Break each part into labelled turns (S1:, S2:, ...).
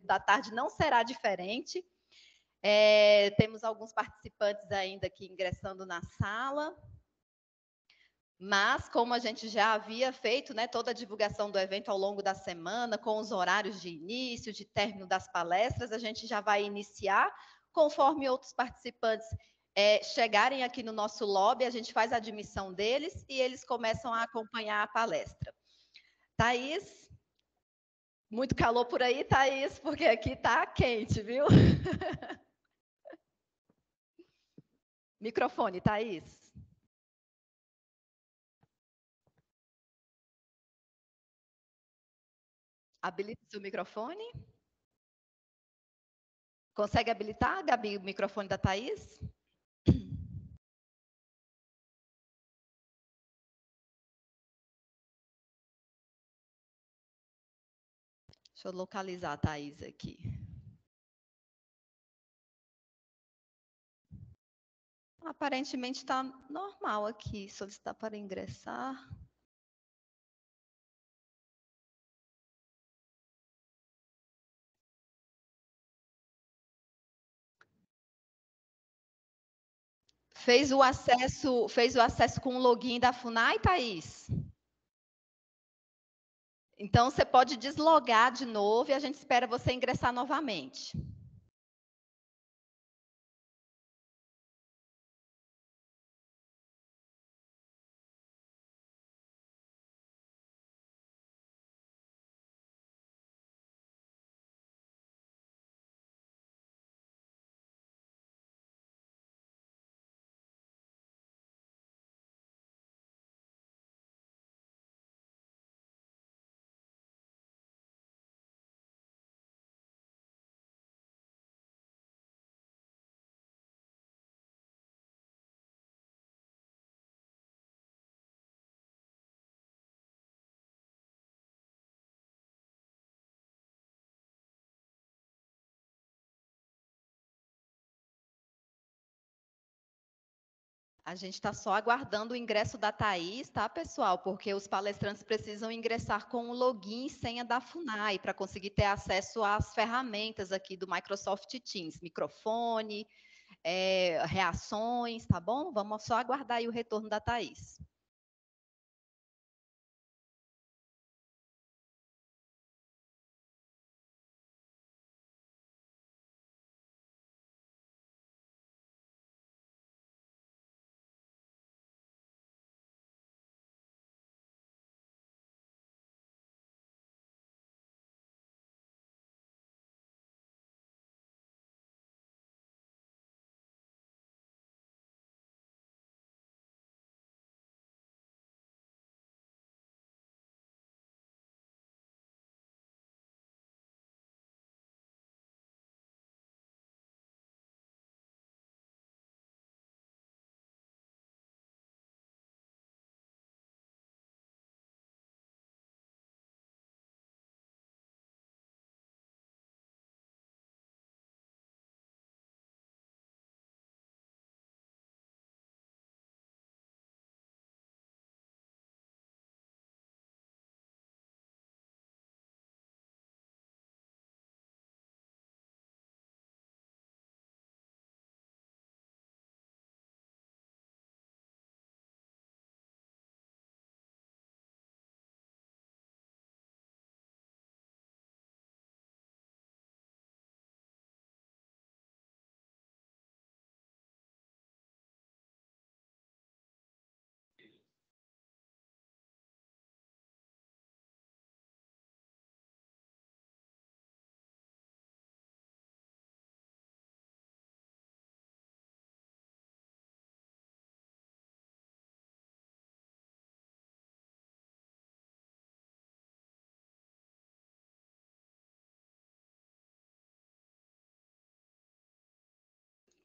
S1: da tarde não será diferente. Temos alguns participantes ainda aqui ingressando na sala. Mas, como a gente já havia feito, né, toda a divulgação do evento ao longo da semana, com os horários de início, de término das palestras, a gente já vai iniciar. Conforme outros participantes chegarem aqui no nosso lobby, a gente faz a admissão deles e eles começam a acompanhar a palestra. Thaís, muito calor por aí, Thaís, porque aqui está quente, viu? Microfone, Thaís. Habilita o seu microfone. Consegue habilitar, Gabi, o microfone da Thaís? Deixa eu localizar a Thaís aqui. Aparentemente está normal aqui. Solicitar para ingressar. Fez o acesso com o login da FUNAI, Thaís? Então, você pode deslogar de novo e a gente espera você ingressar novamente. A gente está só aguardando o ingresso da Thaís, tá, pessoal? Porque os palestrantes precisam ingressar com o login e senha da FUNAI para conseguir ter acesso às ferramentas aqui do Microsoft Teams, microfone, reações, tá bom? Vamos só aguardar aí o retorno da Thaís.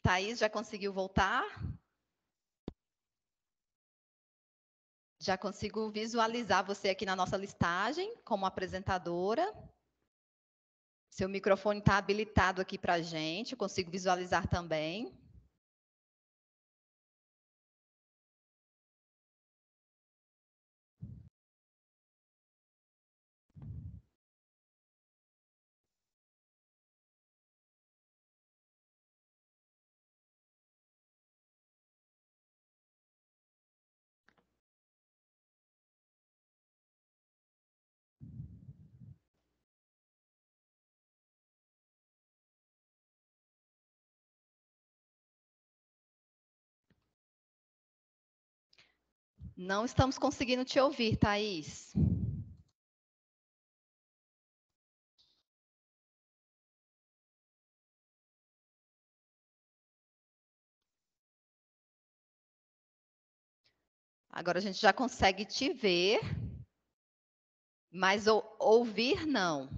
S1: Thaís, já conseguiu voltar? Já consigo visualizar você aqui na nossa listagem como apresentadora. Seu microfone está habilitado aqui para a gente, eu consigo visualizar também. Não estamos conseguindo te ouvir, Thaís. Agora a gente já consegue te ver, mas ouvir não.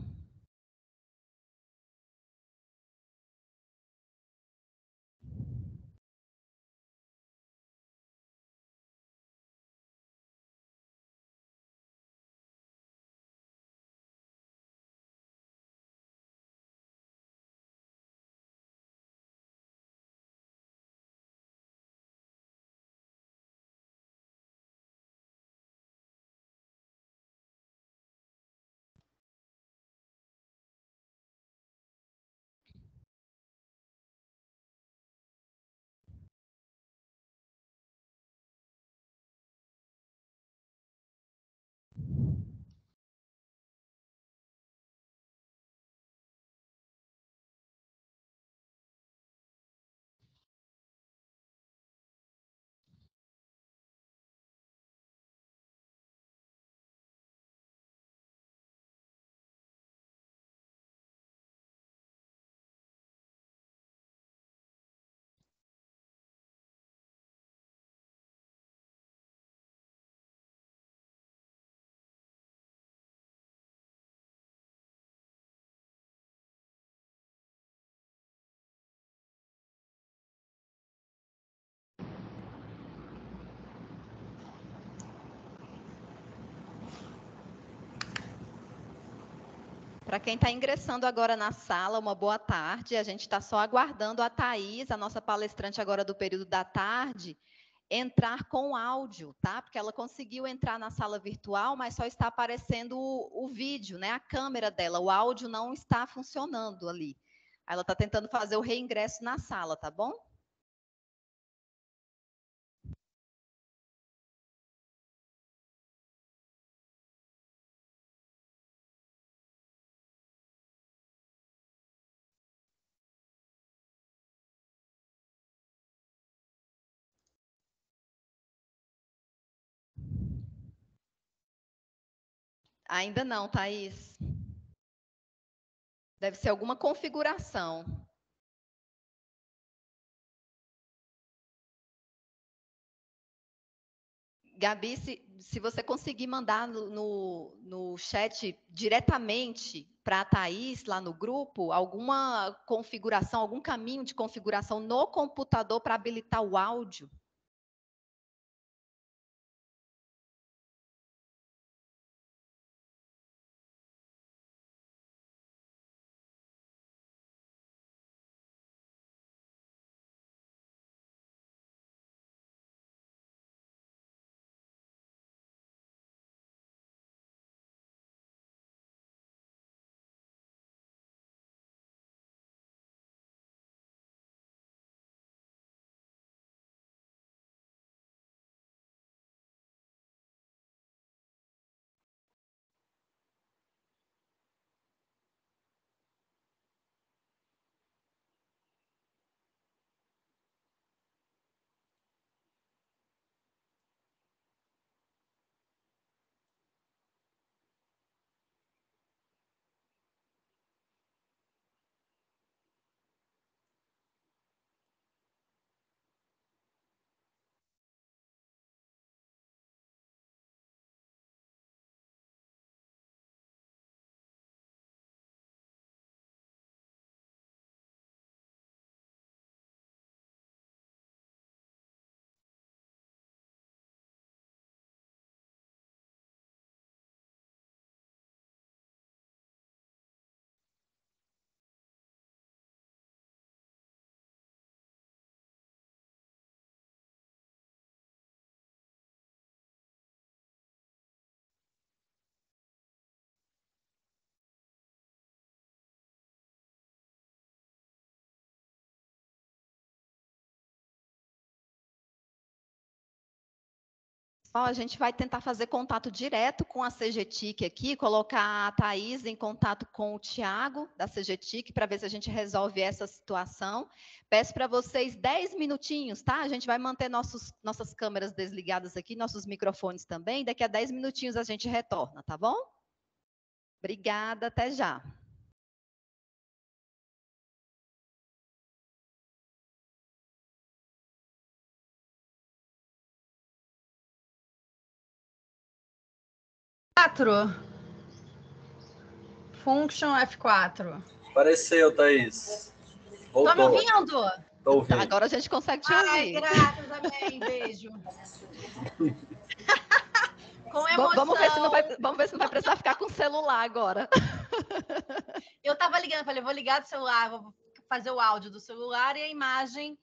S1: Para quem está ingressando agora na sala, uma boa tarde. A gente está só aguardando a Thaís, a nossa palestrante agora do período da tarde, entrar com áudio, tá? Porque ela conseguiu entrar na sala virtual, mas só está aparecendo o vídeo, né? A câmera dela, o áudio não está funcionando ali. Ela está tentando fazer o reingresso na sala, tá bom? Ainda não, Thaís. Deve ser alguma configuração. Gabi, se você conseguir mandar no chat diretamente para a Thaís, lá no grupo, alguma configuração, algum caminho de configuração no computador para habilitar o áudio. Ó, a gente vai tentar fazer contato direto com a CGTIC aqui, colocar a Thaís em contato com o Tiago, da CGTIC, para ver se a gente resolve essa situação. Peço para vocês 10 minutinhos, tá? A gente vai manter nossas câmeras desligadas aqui, nossos microfones também. Daqui a 10 minutinhos a gente retorna, tá bom? Obrigada, até já.
S2: Function F4.
S3: Apareceu, Thaís. Voltou.
S2: Tá me ouvindo?
S3: Tô ouvindo.
S1: Agora a gente consegue te ouvir.
S2: Ai, graças, amém. Beijo. Com emoção.
S1: Vamos ver se não vai precisar ficar com o celular agora.
S2: Eu tava ligando, falei, vou ligar do celular, vou fazer o áudio do celular e a imagem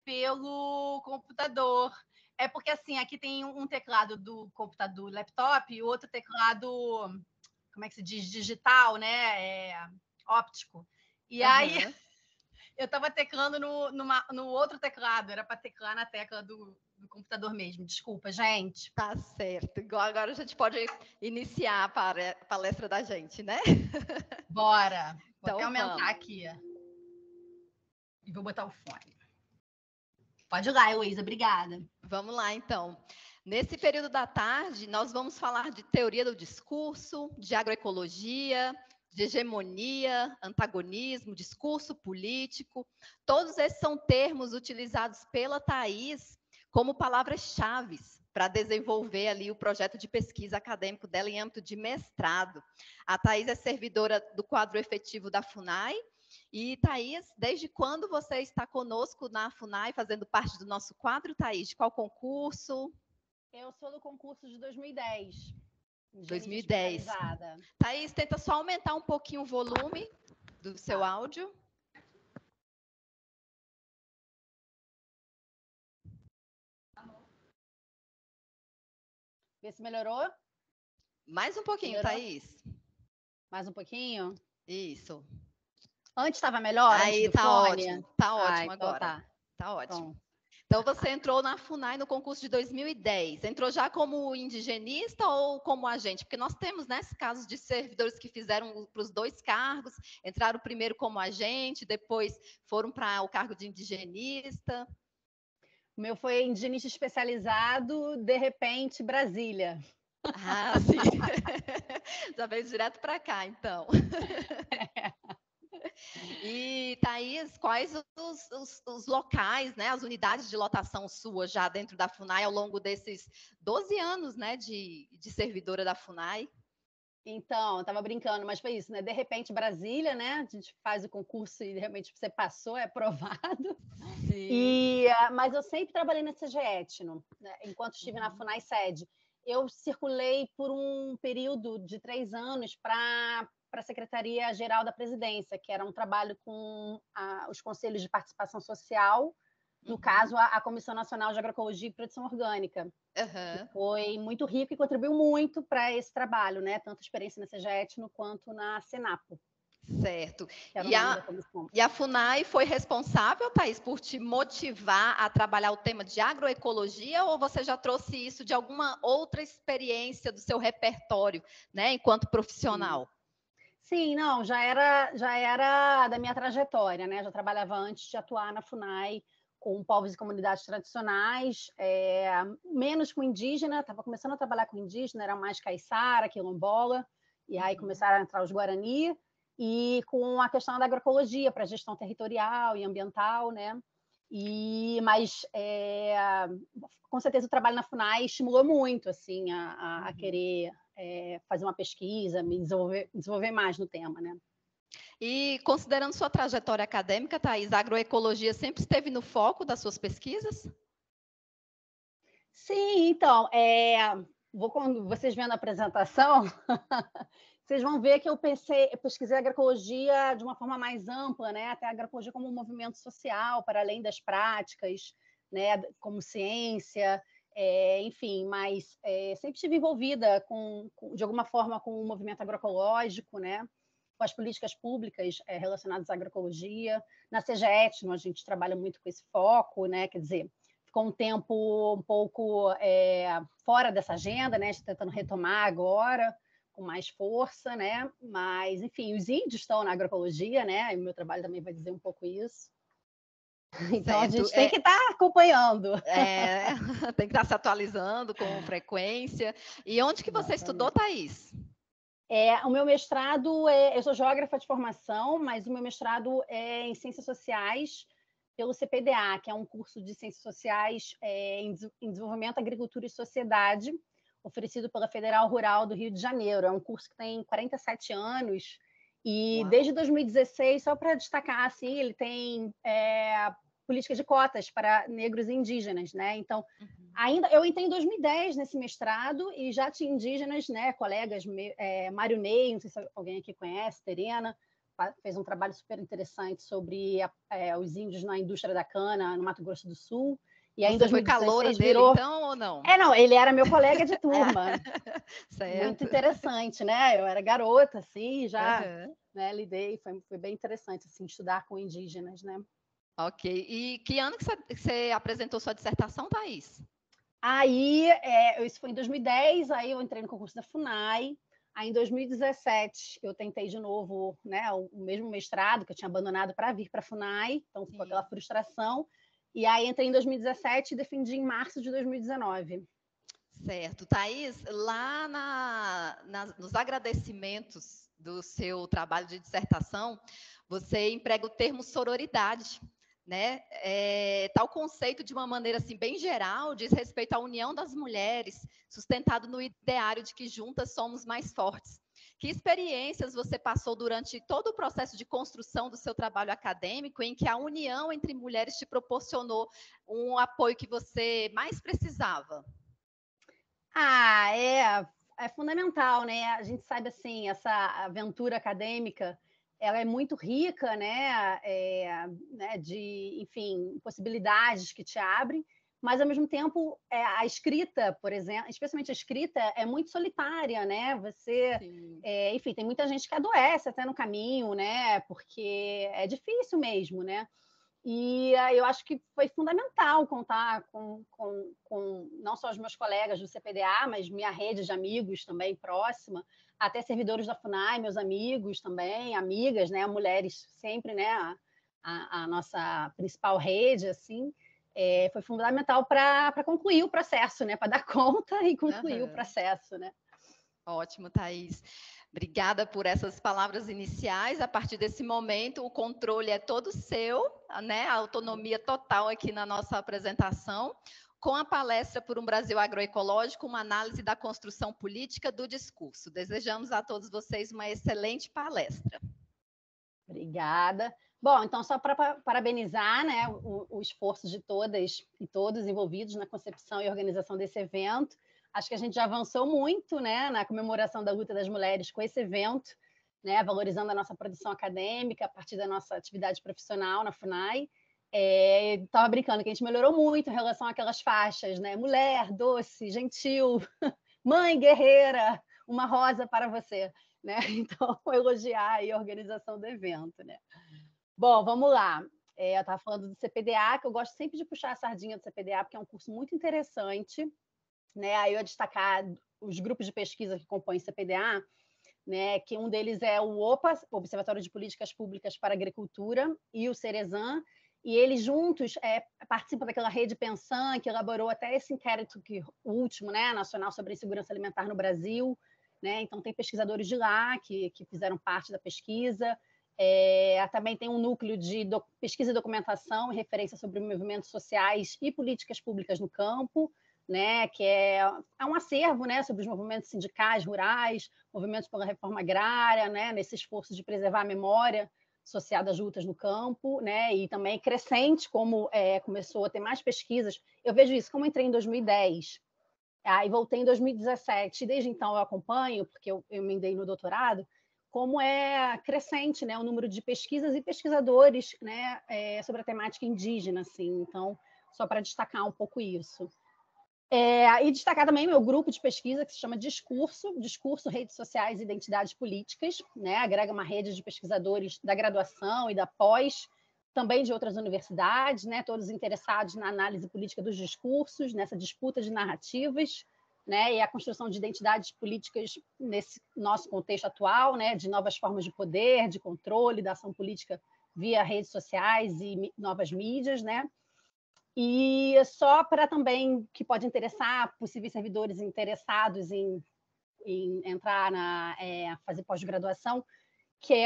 S2: pelo computador. É porque, assim, aqui tem um teclado do computador, laptop, e o outro teclado, como é que se diz? Digital, né? Óptico. E aí, eu estava teclando no outro teclado, era para teclar na tecla do computador mesmo. Desculpa, gente.
S1: Tá certo. Igual agora a gente pode iniciar a palestra da gente, né?
S2: Bora. Vou
S1: Então,
S2: até aumentar aqui. E vou botar o fone. Pode ir lá, Heloísa. Obrigada.
S1: Vamos lá, então. Nesse período da tarde, nós vamos falar de teoria do discurso, de agroecologia, de hegemonia, antagonismo, discurso político. Todos esses são termos utilizados pela Thaís como palavras-chave para desenvolver ali o projeto de pesquisa acadêmico dela em âmbito de mestrado. A Thaís é servidora do quadro efetivo da FUNAI. E, Thaís, desde quando você está conosco na FUNAI, fazendo parte do nosso quadro, Thaís? De qual concurso?
S2: Eu sou do concurso de 2010.
S1: 2010. Thaís, tenta só aumentar um pouquinho o volume do seu áudio.
S2: Vê se melhorou.
S1: Mais um pouquinho, melhorou? Thaís.
S2: Mais um pouquinho?
S1: Isso.
S2: Antes estava melhor?
S1: Aí tá ótimo. Tá ótimo
S2: então
S1: agora. Tá ótimo.
S2: Pronto.
S1: Então, você entrou na FUNAI no concurso de 2010. Entrou já como indigenista ou como agente? Porque nós temos, né, casos de servidores que fizeram para os 2 cargos, entraram primeiro como agente, depois foram para o cargo de indigenista.
S2: O meu foi indigenista especializado, de repente, Brasília.
S1: Ah, sim. Já veio direto para cá, então. E, Thaís, quais os locais, né, as unidades de lotação sua já dentro da FUNAI ao longo desses 12 anos, né, de servidora da FUNAI?
S2: Então, eu estava brincando, mas foi isso, né? De repente, Brasília, né? A gente faz o concurso e realmente você passou, é aprovado.
S1: Sim.
S2: Mas eu sempre trabalhei na CGE Etno, né? Enquanto estive na FUNAI sede. Eu circulei por um período de 3 anos para a Secretaria-Geral da Presidência, que era um trabalho com os conselhos de participação social, no caso, a Comissão Nacional de Agroecologia e Produção Orgânica. Foi muito rico e contribuiu muito para esse trabalho, né? Tanto experiência na CGE Etno quanto na Senapo.
S1: Certo. E a FUNAI foi responsável, Thaís, por te motivar a trabalhar o tema de agroecologia, ou você já trouxe isso de alguma outra experiência do seu repertório, né, enquanto profissional?
S2: Sim, não, já era da minha trajetória, né? Já trabalhava antes de atuar na FUNAI com povos e comunidades tradicionais, menos com indígena, estava começando a trabalhar com indígena, era mais caiçara, quilombola, e aí começaram a entrar os Guarani, e com a questão da agroecologia para gestão territorial e ambiental, né? Mas com certeza o trabalho na FUNAI estimulou muito assim a querer fazer uma pesquisa, me desenvolver mais no tema, né?
S1: E considerando sua trajetória acadêmica, Thaís, a agroecologia sempre esteve no foco das suas pesquisas?
S2: Sim, então, quando vocês vendo a apresentação, vocês vão ver que eu pesquisei a agroecologia de uma forma mais ampla, né? Até a agroecologia como um movimento social, para além das práticas, né? Como ciência, enfim, mas sempre estive envolvida de alguma forma com o movimento agroecológico, né? Com as políticas públicas relacionadas à agroecologia. Na CGE Etno, a gente trabalha muito com esse foco, né? Quer dizer, ficou um tempo um pouco fora dessa agenda, né? Estou tentando retomar agora com mais força, né? Mas, enfim, os índios estão na agroecologia, né? E o meu trabalho também vai dizer um pouco isso. Então,
S1: Certo.
S2: a gente tem que estar acompanhando.
S1: Tem que estar se atualizando com frequência. E onde que você estudou, Thaís?
S2: O meu mestrado, eu sou geógrafa de formação, mas o meu mestrado é em Ciências Sociais pelo CPDA, que é um curso de Ciências Sociais em Desenvolvimento, Agricultura e Sociedade, oferecido pela Federal Rural do Rio de Janeiro. É um curso que tem 47 anos e
S1: Uau.
S2: desde 2016, só para destacar, assim, ele tem política de cotas para negros e indígenas, né? Então, eu entrei em 2010 nesse mestrado e já tinha indígenas, né, colegas, Mário Ney, não sei se alguém aqui conhece, Terena, fez um trabalho super interessante sobre os índios na indústria da cana no Mato Grosso do Sul. E aí,
S1: Você foi caloura dele, então, ou não?
S2: Não, ele era meu colega de turma.
S1: Certo.
S2: Muito interessante, né? Eu era garota, assim, já né, lidei, foi bem interessante, assim, estudar com indígenas, né?
S1: Ok. E que ano que você apresentou sua dissertação, Thaís?
S2: Aí, isso foi em 2010, aí eu entrei no concurso da FUNAI. Aí, em 2017, eu tentei de novo, né, o mesmo mestrado que eu tinha abandonado para vir para a FUNAI, então ficou aquela frustração. E aí, entrei em 2017 e defendi em março de 2019.
S1: Certo. Thaís, lá nos agradecimentos do seu trabalho de dissertação, você emprega o termo sororidade, né? Tal conceito, de uma maneira assim, bem geral, diz respeito à união das mulheres, sustentado no ideário de que juntas somos mais fortes. Que experiências você passou durante todo o processo de construção do seu trabalho acadêmico, em que a união entre mulheres te proporcionou um apoio que você mais precisava?
S2: É fundamental, né? A gente sabe, assim, essa aventura acadêmica, ela é muito rica, né? De, enfim, possibilidades que te abrem, mas, ao mesmo tempo, a escrita, por exemplo, especialmente a escrita, é muito solitária, né? Enfim, tem muita gente que adoece até no caminho, né? Porque é difícil mesmo, né? E eu acho que foi fundamental contar com não só os meus colegas do CPDA, mas minha rede de amigos também próxima, até servidores da FUNAI, meus amigos também, amigas, né, mulheres sempre, né, a nossa principal rede, assim, foi fundamental para concluir o processo, né, para dar conta e concluir o processo, né.
S1: Ótimo, Thaís. Obrigada por essas palavras iniciais. A partir desse momento, o controle é todo seu, né? A autonomia total aqui na nossa apresentação, com a palestra Por um Brasil Agroecológico, uma análise da construção política do discurso. Desejamos a todos vocês uma excelente palestra.
S2: Obrigada. Bom, então, só para parabenizar, né, o esforço de todas e todos envolvidos na concepção e organização desse evento. Acho que a gente já avançou muito, né, na comemoração da luta das mulheres com esse evento, né, valorizando a nossa produção acadêmica a partir da nossa atividade profissional na FUNAI. Estava brincando que a gente melhorou muito em relação àquelas faixas, né? Mulher, doce, gentil, mãe guerreira, uma rosa para você, né? Então, elogiar aí a organização do evento, né? Bom, vamos lá. Eu estava falando do CPDA, que eu gosto sempre de puxar a sardinha do CPDA, porque é um curso muito interessante, né? Aí eu ia destacar os grupos de pesquisa que compõem o CPDA, né? Que um deles é o OPA, Observatório de Políticas Públicas para a Agricultura, e o Ceresan, e eles juntos participam daquela rede Pensan, que elaborou até esse inquérito o último, né, nacional sobre a insegurança alimentar no Brasil, né? Então tem pesquisadores de lá que fizeram parte da pesquisa. Também tem um núcleo de pesquisa e documentação e referência sobre movimentos sociais e políticas públicas no campo, né, que é um acervo, né, sobre os movimentos sindicais, rurais, movimentos pela reforma agrária, né, nesse esforço de preservar a memória associada às lutas no campo, né, e também crescente, como começou a ter mais pesquisas. Eu vejo isso, como entrei em 2010, aí voltei em 2017, e desde então eu acompanho, porque eu emendei no doutorado, como é crescente, né, o número de pesquisas e pesquisadores, né, sobre a temática indígena, assim. Então, só para destacar um pouco isso. E destacar também meu grupo de pesquisa, que se chama Discurso, Redes Sociais e Identidades Políticas, né? Agrega uma rede de pesquisadores da graduação e da pós, também de outras universidades, né, todos interessados na análise política dos discursos, nessa disputa de narrativas, né, e a construção de identidades políticas nesse nosso contexto atual, né, de novas formas de poder, de controle da ação política via redes sociais e novas mídias, né? E só para também que pode interessar possíveis servidores interessados em entrar fazer pós-graduação, que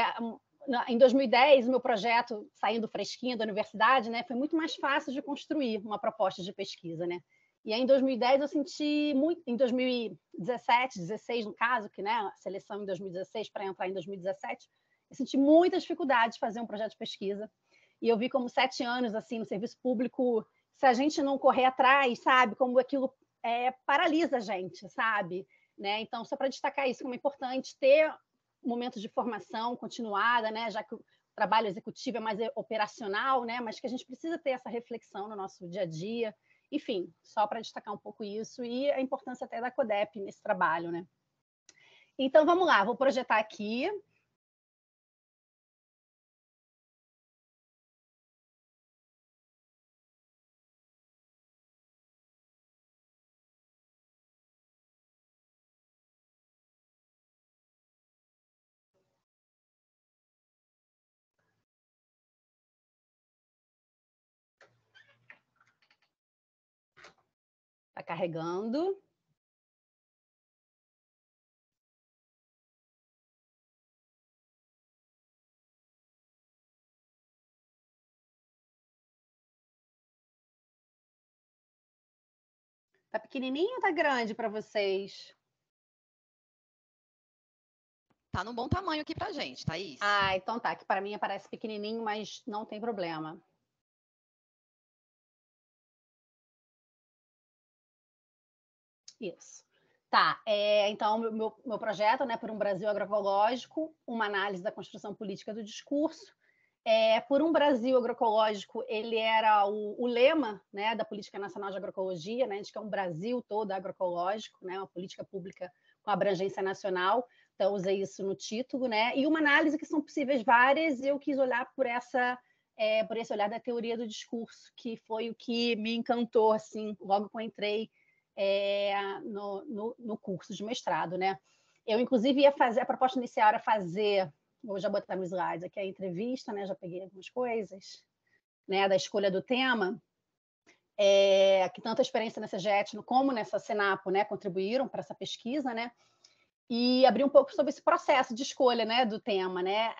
S2: em 2010, o meu projeto, saindo fresquinho da universidade, né, foi muito mais fácil de construir uma proposta de pesquisa, né? E aí, em 2010, eu senti muito... Em 2017, 16, no caso, que, né, a seleção em 2016 para entrar em 2017, eu senti muita dificuldade de fazer um projeto de pesquisa. E eu vi como 7 anos, assim, no serviço público, se a gente não correr atrás, sabe? Como aquilo paralisa a gente, sabe? Né? Então, só para destacar isso, como é importante ter momentos de formação continuada, né? Já que o trabalho executivo é mais operacional, né? Mas que a gente precisa ter essa reflexão no nosso dia a dia. Enfim, só para destacar um pouco isso e a importância até da CODEP nesse trabalho, né? Então, vamos lá, vou projetar aqui. Está carregando. Tá pequenininho ou tá grande para vocês?
S1: Tá num bom tamanho aqui pra gente, Thaís.
S2: Ah, então tá, que para mim aparece pequenininho, mas não tem problema. Isso. Tá, então, meu projeto, né, por um Brasil agroecológico, uma análise da construção política do discurso. Por um Brasil agroecológico, ele era o lema, né, da Política Nacional de Agroecologia, né, a gente quer um Brasil todo agroecológico, né, uma política pública com abrangência nacional, então usei isso no título, né, e uma análise que são possíveis várias, e eu quis olhar por esse olhar da teoria do discurso, que foi o que me encantou, assim, logo que eu entrei no curso de mestrado, né. Eu, inclusive, ia fazer, a proposta inicial era fazer, vou já botar no slide aqui a entrevista, né? Já peguei algumas coisas, né? Da escolha do tema, que tanto a experiência nessa GET como nessa Senapo, né? Contribuíram para essa pesquisa, né? E abrir um pouco sobre esse processo de escolha, né? Do tema, né?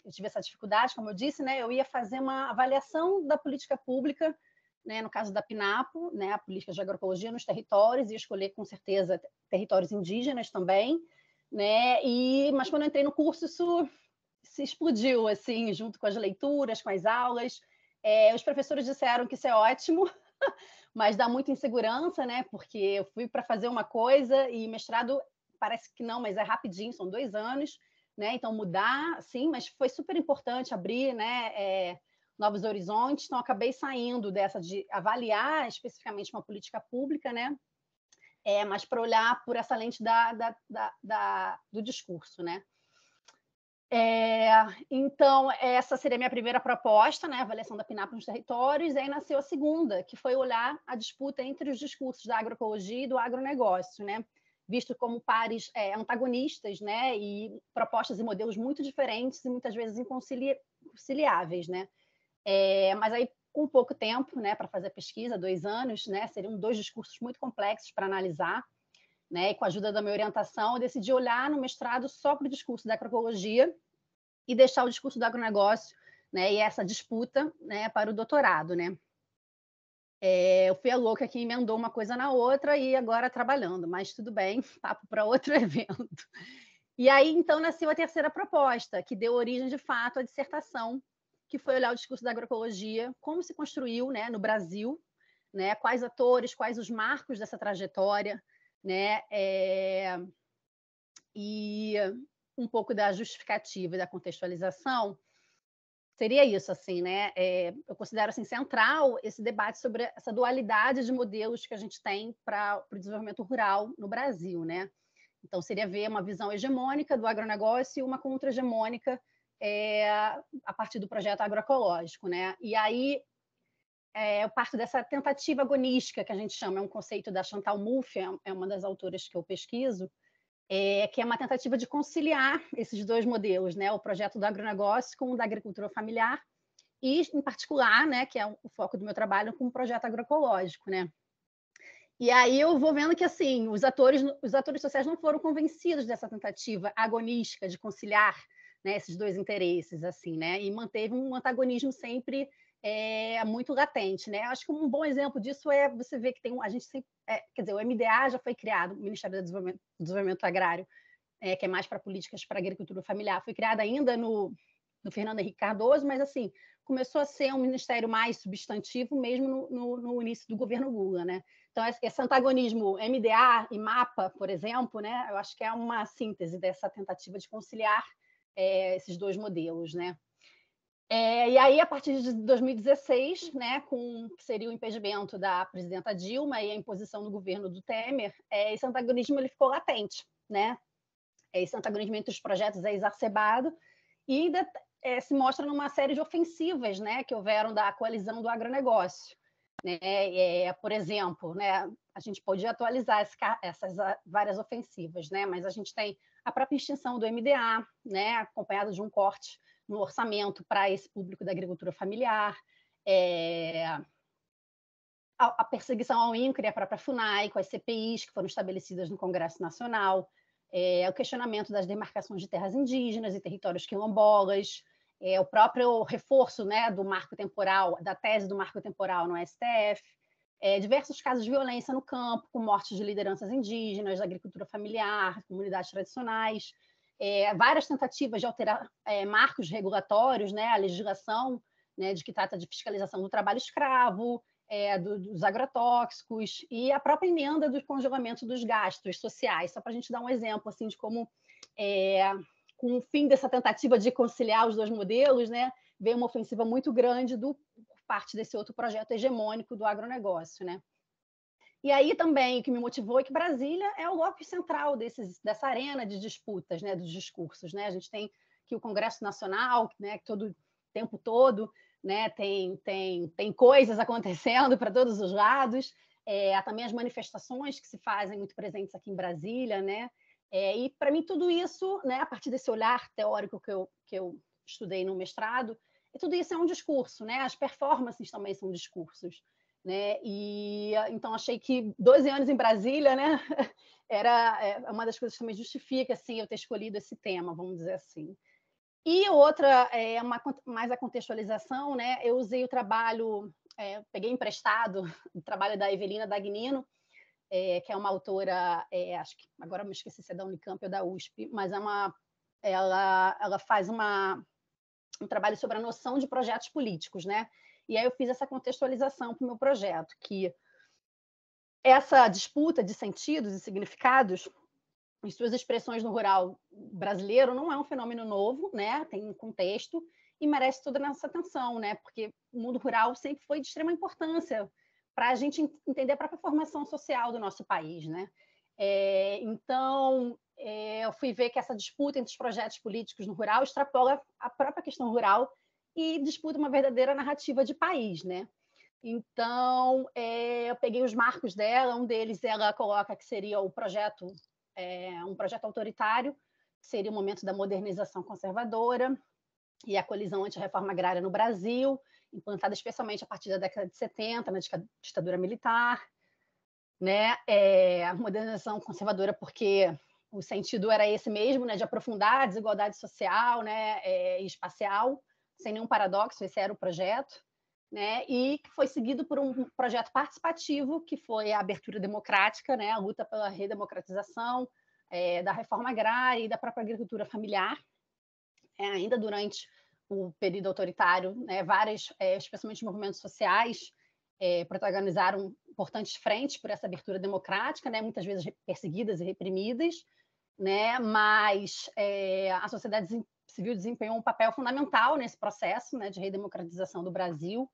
S2: Eu tive essa dificuldade, como eu disse, né? Eu ia fazer uma avaliação da política pública, né? No caso da PNAPO, né? A política de agroecologia nos territórios, e escolher com certeza territórios indígenas também, né? Mas quando eu entrei no curso, isso se explodiu, assim, junto com as leituras, com as aulas. Os professores disseram que isso é ótimo, mas dá muita insegurança, né? Porque eu fui para fazer uma coisa e mestrado parece que não, mas é rapidinho, são 2 anos, né? Então mudar, sim, mas foi super importante abrir, né? Novos horizontes. Então acabei saindo dessa de avaliar especificamente uma política pública, né? Mas para olhar por essa lente do discurso, né? Então, essa seria a minha primeira proposta, né? A avaliação da PNAP nos territórios, e aí nasceu a segunda, que foi olhar a disputa entre os discursos da agroecologia e do agronegócio, né? Visto como pares antagonistas, né? E propostas e modelos muito diferentes e muitas vezes inconciliáveis, né? Mas aí, com pouco tempo, né, para fazer a pesquisa, 2 anos, né? Seriam 2 discursos muito complexos para analisar, né? E com a ajuda da minha orientação, eu decidi olhar no mestrado só para o discurso da agroecologia e deixar o discurso do agronegócio, né? E essa disputa, né, para o doutorado, né? Eu fui a louca que emendou uma coisa na outra e agora trabalhando, mas tudo bem, papo para outro evento. E aí, então, nasceu a terceira proposta, que deu origem, de fato, à dissertação, que foi olhar o discurso da agroecologia, como se construiu, né, no Brasil, né, quais atores, quais os marcos dessa trajetória, né, e um pouco da justificativa e da contextualização. Seria isso, assim, né? Eu considero assim, central esse debate sobre essa dualidade de modelos que a gente tem para o desenvolvimento rural no Brasil, né? Então, seria ver uma visão hegemônica do agronegócio e uma contra-hegemônica a partir do projeto agroecológico, né? E aí eu parto dessa tentativa agonística que a gente chama, é um conceito da Chantal Mouffe, é uma das autoras que eu pesquiso, que é uma tentativa de conciliar esses dois modelos, né? O projeto do agronegócio com o da agricultura familiar e, em particular, né, que é o foco do meu trabalho, com o projeto agroecológico, né? E aí eu vou vendo que assim os atores sociais não foram convencidos dessa tentativa agonística de conciliar, né, esses dois interesses, assim, né? E manteve um antagonismo sempre muito latente, né? Acho que um bom exemplo disso é você ver que a gente sempre, quer dizer, o MDA já foi criado, o Ministério do Desenvolvimento Agrário, que é mais para políticas para agricultura familiar, foi criado ainda no Fernando Henrique Cardoso, mas assim começou a ser um ministério mais substantivo mesmo no início do governo Lula, né? Então, esse antagonismo MDA e MAPA, por exemplo, né, eu acho que é uma síntese dessa tentativa de conciliar esses dois modelos, né? E aí, a partir de 2016, né, que seria o impedimento da presidenta Dilma e a imposição do governo do Temer, esse antagonismo ele ficou latente, né? Esse antagonismo entre os projetos é exacerbado e ainda se mostra numa série de ofensivas, né, que houveram da coalizão do agronegócio. Né? Por exemplo, né, a gente pode atualizar essas várias ofensivas, né? Mas a gente tem a própria extinção do MDA, né, acompanhado de um corte no orçamento para esse público da agricultura familiar, a perseguição ao INCRE, a própria FUNAI, com as CPIs que foram estabelecidas no Congresso Nacional, o questionamento das demarcações de terras indígenas e territórios quilombolas, o próprio reforço, né, do marco temporal, da tese do marco temporal no STF, diversos casos de violência no campo, com mortes de lideranças indígenas, da agricultura familiar, comunidades tradicionais, várias tentativas de alterar marcos regulatórios, né, a legislação, né, de que trata de fiscalização do trabalho escravo, dos agrotóxicos e a própria emenda do congelamento dos gastos sociais, só para a gente dar um exemplo assim, de como, com o fim dessa tentativa de conciliar os dois modelos, né, veio uma ofensiva muito grande por parte desse outro projeto hegemônico do agronegócio. Né? E aí também o que me motivou é que Brasília é o locus central dessa arena de disputas, né, dos discursos. Né? A gente tem aqui o Congresso Nacional, né, que todo tempo todo, né, tem coisas acontecendo para todos os lados, há também as manifestações que se fazem muito presentes aqui em Brasília, né? E para mim tudo isso, né, a partir desse olhar teórico que eu estudei no mestrado, tudo isso é um discurso, né? As performances também são discursos, né? E então achei que 12 anos em Brasília, né, era uma das coisas que também justifica assim eu ter escolhido esse tema, vamos dizer assim. E outra, mais a contextualização, né? Eu usei o trabalho, peguei emprestado o trabalho da Evelina Dagnino, que é uma autora, acho que agora me esqueci se é da Unicamp ou da USP, mas ela faz um trabalho sobre a noção de projetos políticos, né? E aí eu fiz essa contextualização para o meu projeto, que essa disputa de sentidos e significados em suas expressões no rural brasileiro não é um fenômeno novo, né? Tem um contexto e merece toda a nossa atenção, né? Porque o mundo rural sempre foi de extrema importância para a gente entender a própria formação social do nosso país, né? Então, eu fui ver que essa disputa entre os projetos políticos no rural extrapola a própria questão rural e disputa uma verdadeira narrativa de país, né? Então, eu peguei os marcos dela, um deles ela coloca que seria o projeto um projeto autoritário, que seria o momento da modernização conservadora e a colisão anti-reforma agrária no Brasil, implantada especialmente a partir da década de 70, na ditadura militar. Né? A modernização conservadora porque o sentido era esse mesmo, né? De aprofundar a desigualdade social, né? E espacial, sem nenhum paradoxo, esse era o projeto. Né? E que foi seguido por um projeto participativo, que foi a abertura democrática, né? A luta pela redemocratização da reforma agrária e da própria agricultura familiar, ainda durante o período autoritário, né? Várias, especialmente movimentos sociais, protagonizaram importantes frentes por essa abertura democrática, né? Muitas vezes perseguidas e reprimidas, né? Mas a sociedade civil desempenhou um papel fundamental nesse processo, né, de redemocratização do Brasil,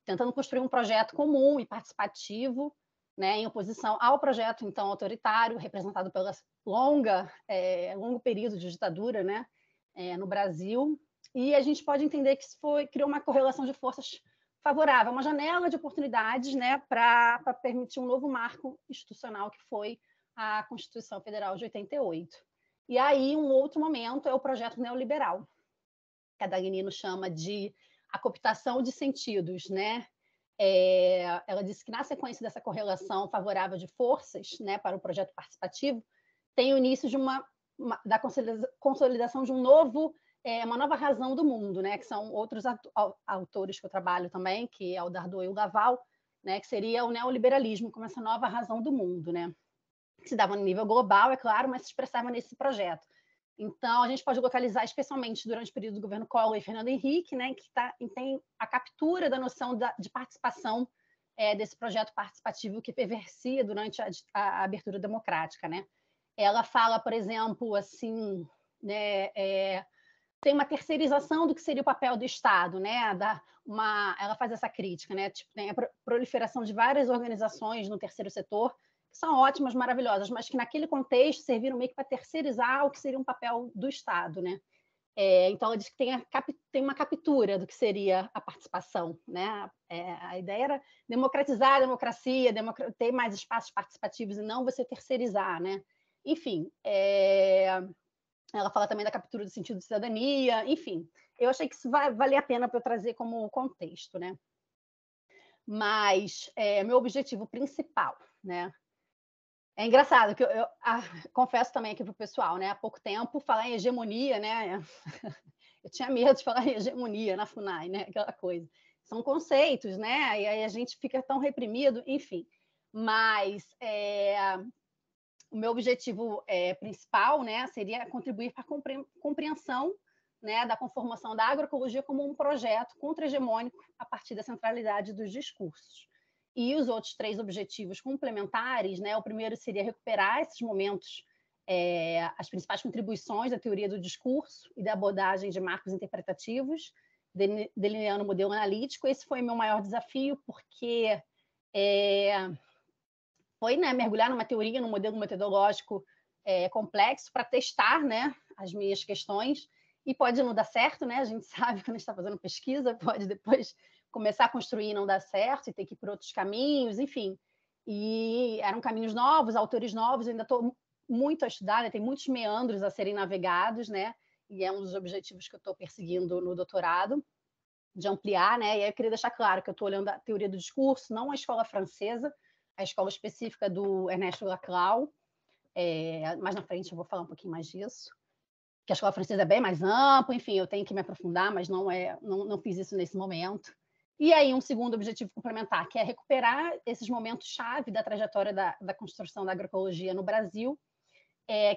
S2: tentando construir um projeto comum e participativo, né, em oposição ao projeto então autoritário, representado pelo longo período de ditadura, né, no Brasil, e a gente pode entender que isso criou uma correlação de forças favorável, uma janela de oportunidades, né, para permitir um novo marco institucional, que foi a Constituição Federal de 88. E aí, um outro momento é o projeto neoliberal, que a Dagnino chama de a cooptação de sentidos, né? Ela disse que, na sequência dessa correlação favorável de forças, né, para o projeto participativo, tem o início de da consolidação de uma nova razão do mundo, né, que são outros autores que eu trabalho também, que é o Dardot e o Laval, né, que seria o neoliberalismo como essa nova razão do mundo, né, que se dava no nível global, é claro, mas se expressava nesse projeto. Então, a gente pode localizar, especialmente durante o período do governo Collor e Fernando Henrique, né, que tem a captura da noção de participação desse projeto participativo que perversia durante a abertura democrática, né. Ela fala, por exemplo, assim, né, tem uma terceirização do que seria o papel do Estado, né? Ela faz essa crítica, né? Tipo, tem a proliferação de várias organizações no terceiro setor, que são ótimas, maravilhosas, mas que naquele contexto serviram meio que para terceirizar o que seria um papel do Estado, né? Então, ela diz que tem uma captura do que seria a participação, né? A ideia era democratizar a democracia, ter mais espaços participativos e não você terceirizar, né? Enfim, ela fala também da captura do sentido de cidadania, enfim. Eu achei que isso vai valer a pena para eu trazer como contexto, né? Mas meu objetivo principal, né? É engraçado que eu confesso também aqui para o pessoal, né? Há pouco tempo falar em hegemonia, né? Eu tinha medo de falar em hegemonia na FUNAI, né? Aquela coisa. São conceitos, né? E aí a gente fica tão reprimido, enfim. Mas o meu objetivo principal, né, seria contribuir para a compreensão, né, da conformação da agroecologia como um projeto contra-hegemônico a partir da centralidade dos discursos. E os outros 3 objetivos complementares, né, o primeiro seria recuperar esses momentos, as principais contribuições da teoria do discurso e da abordagem de marcos interpretativos, delineando o modelo analítico. Esse foi o meu maior desafio, porque foi, né, mergulhar numa teoria, num modelo metodológico complexo para testar, né, as minhas questões, e pode não dar certo, né? A gente sabe quando a gente está fazendo pesquisa, pode depois começar a construir e não dar certo, e ter que ir por outros caminhos, enfim. E eram caminhos novos, autores novos, eu ainda estou muito a estudar, né? Tem muitos meandros a serem navegados, né? E é um dos objetivos que eu estou perseguindo no doutorado, de ampliar, né? E aí eu queria deixar claro que eu estou olhando a teoria do discurso, não a escola francesa, a escola específica do Ernesto Laclau. Mais na frente eu vou falar um pouquinho mais disso, que a escola francesa é bem mais ampla, enfim, eu tenho que me aprofundar, mas não fiz isso nesse momento. E aí um segundo objetivo complementar, que é recuperar esses momentos-chave da trajetória da construção da agroecologia no Brasil,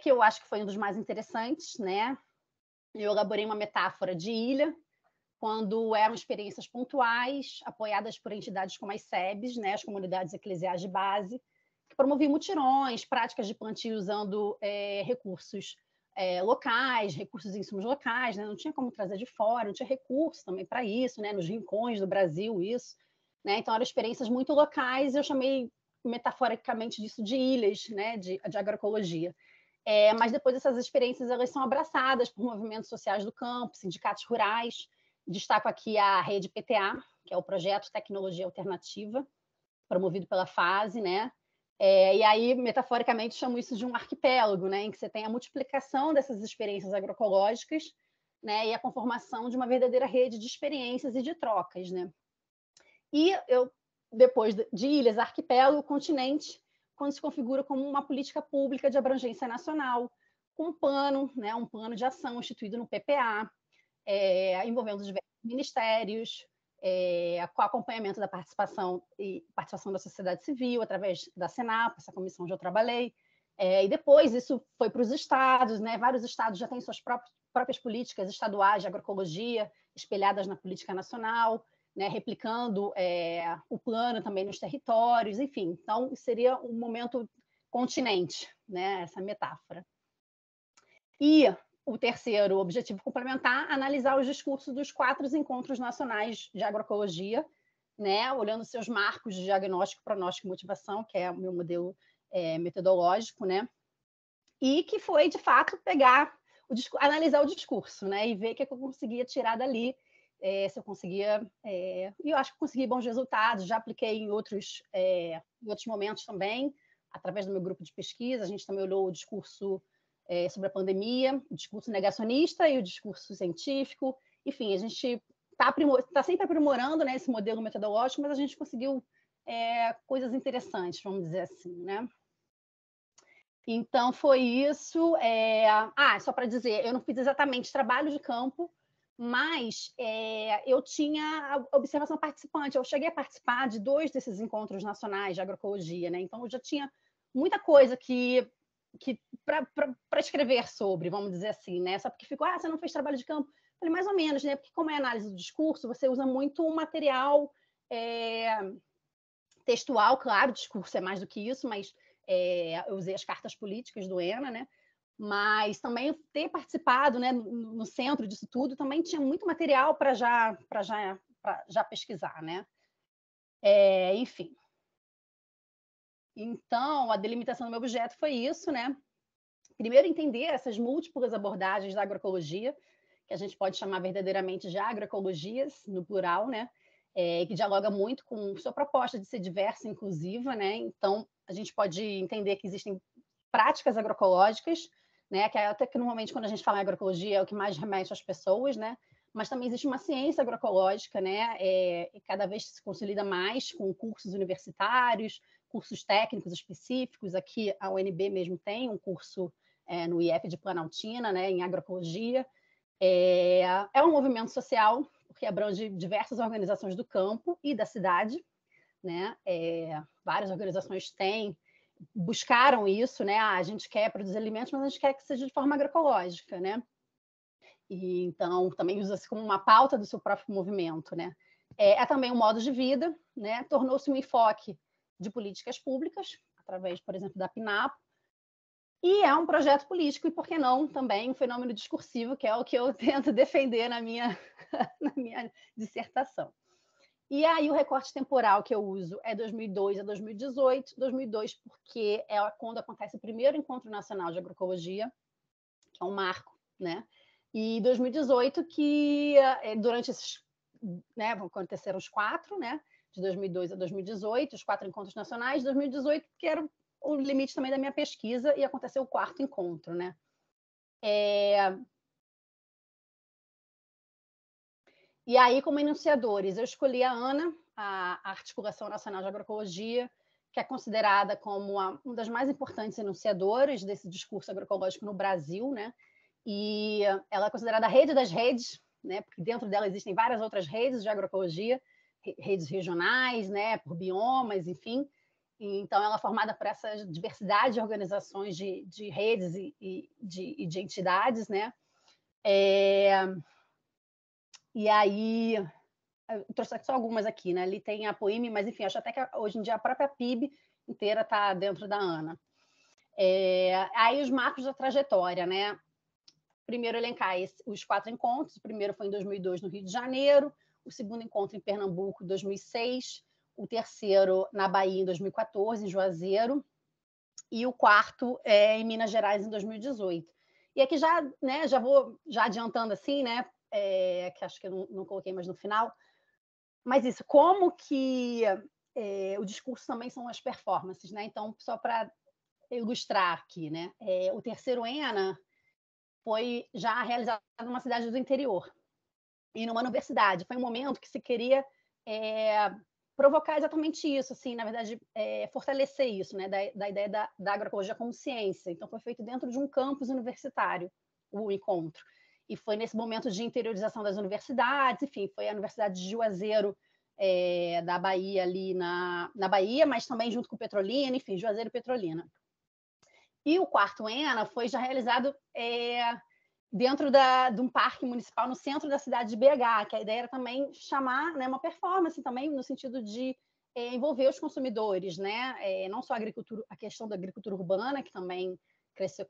S2: que eu acho que foi um dos mais interessantes, né? Eu elaborei uma metáfora de ilha, quando eram experiências pontuais, apoiadas por entidades como as SEBs, né, as comunidades eclesiais de base, que promoviam mutirões, práticas de plantio usando recursos locais, recursos e insumos locais, né? Não tinha como trazer de fora, não tinha recurso também para isso, né? Nos rincões do Brasil, isso. Né? Então, eram experiências muito locais, eu chamei metaforicamente disso de ilhas, né? de agroecologia. Mas depois essas experiências elas são abraçadas por movimentos sociais do campo, sindicatos rurais. Destaco aqui a rede PTA, que é o Projeto Tecnologia Alternativa, promovido pela FASE, né? E aí, metaforicamente, chamo isso de um arquipélago, né? Em que você tem a multiplicação dessas experiências agroecológicas, né? E a conformação de uma verdadeira rede de experiências e de trocas, né? E depois de ilhas, arquipélago, o continente, quando se configura como uma política pública de abrangência nacional, com um plano, né? Um plano de ação instituído no PPA, envolvendo diversos ministérios, com acompanhamento da participação da sociedade civil, através da Senap, essa comissão onde eu trabalhei. E depois isso foi para os estados, né? Vários estados já têm suas próprias políticas estaduais de agroecologia, espelhadas na política nacional, né? Replicando o plano também nos territórios, enfim. Então, seria um momento continente, né? Essa metáfora. E o terceiro objetivo complementar, analisar os discursos dos 4 encontros nacionais de agroecologia, né, olhando seus marcos de diagnóstico, pronóstico e motivação, que é o meu modelo metodológico, né, e que foi, de fato, pegar analisar o discurso, né? E ver o que eu conseguia tirar dali, se eu conseguia... E eu acho que consegui bons resultados, já apliquei em outros momentos também, através do meu grupo de pesquisa. A gente também olhou o discurso sobre a pandemia, o discurso negacionista e o discurso científico. Enfim, a gente está sempre aprimorando, né, esse modelo metodológico, mas a gente conseguiu coisas interessantes, vamos dizer assim, né? Então, foi isso. Só para dizer, eu não fiz exatamente trabalho de campo, mas eu tinha observação participante. Eu cheguei a participar de 2 desses encontros nacionais de agroecologia, né? Então, eu já tinha muita coisa que para escrever sobre, vamos dizer assim, né? Só porque ficou, você não fez trabalho de campo. Eu falei, mais ou menos, né? Porque como é análise do discurso, você usa muito um material textual, claro, o discurso é mais do que isso, mas eu usei as cartas políticas do ENA, né? Mas também ter participado, né, no centro disso tudo, também tinha muito material para já pesquisar, né? Enfim. Então, a delimitação do meu objeto foi isso, né? Primeiro, entender essas múltiplas abordagens da agroecologia, que a gente pode chamar verdadeiramente de agroecologias, no plural, né? Que dialoga muito com sua proposta de ser diversa e inclusiva, né? Então, a gente pode entender que existem práticas agroecológicas, né? Que até que normalmente quando a gente fala em agroecologia é o que mais remete às pessoas, né? Mas também existe uma ciência agroecológica, né? E cada vez se consolida mais com cursos universitários, cursos técnicos específicos. Aqui a UNB mesmo tem um curso no IF de Planaltina, né? Em agroecologia. É um movimento social porque abrange diversas organizações do campo e da cidade, né? Várias organizações buscaram isso, né? A gente quer produzir alimentos, mas a gente quer que seja de forma agroecológica, né? E então também usa-se como uma pauta do seu próprio movimento, né? Também um modo de vida, né? Tornou-se um enfoque de políticas públicas através, por exemplo, da PNAP. E é um projeto político, e por que não também um fenômeno discursivo, que é o que eu tento defender na minha dissertação. E aí o recorte temporal que eu uso é 2002 a 2018. 2002 porque é quando acontece o primeiro Encontro Nacional de Agroecologia, que é um marco, né? E 2018 que durante esses, né, vão acontecer os 4, né? De 2002 a 2018, os 4 encontros nacionais. 2018 que era o limite também da minha pesquisa, e aconteceu o 4º encontro, né? E aí, como enunciadores, eu escolhi a ANA, a Articulação Nacional de Agroecologia, que é considerada como uma das mais importantes enunciadoras desse discurso agroecológico no Brasil, né? E ela é considerada a rede das redes, né? Porque dentro dela existem várias outras redes de agroecologia, redes regionais, né? Por biomas, enfim. Então, ela é formada por essa diversidade de organizações, de redes e de entidades, né? E aí, eu trouxe só algumas aqui, né? Ali tem a POIME, mas enfim, acho até que hoje em dia a própria PIB inteira está dentro da ANA. Aí os marcos da trajetória, né? Primeiro elencar os 4 encontros. O primeiro foi em 2002 no Rio de Janeiro, o segundo encontro em Pernambuco em 2006, o terceiro na Bahia em 2014, em Juazeiro, e o 4º em Minas Gerais em 2018. E aqui já vou adiantando assim, né? Que acho que eu não coloquei mais no final, mas isso, como que o discurso também são as performances, né? Então, só para ilustrar aqui, né? O terceiro ENA foi já realizado numa cidade do interior e numa universidade. Foi um momento que se queria provocar exatamente isso, assim, na verdade, fortalecer isso, né? Da ideia da agroecologia como ciência. Então, foi feito dentro de um campus universitário, o encontro. E foi nesse momento de interiorização das universidades, enfim, foi a Universidade de Juazeiro, da Bahia, ali na Bahia, mas também junto com Petrolina, enfim, Juazeiro e Petrolina. E o 4º ENA foi já realizado dentro de um parque municipal no centro da cidade de BH, que a ideia era também chamar, né, uma performance também no sentido de envolver os consumidores, né? Não só a questão da agricultura urbana, que também cresceu,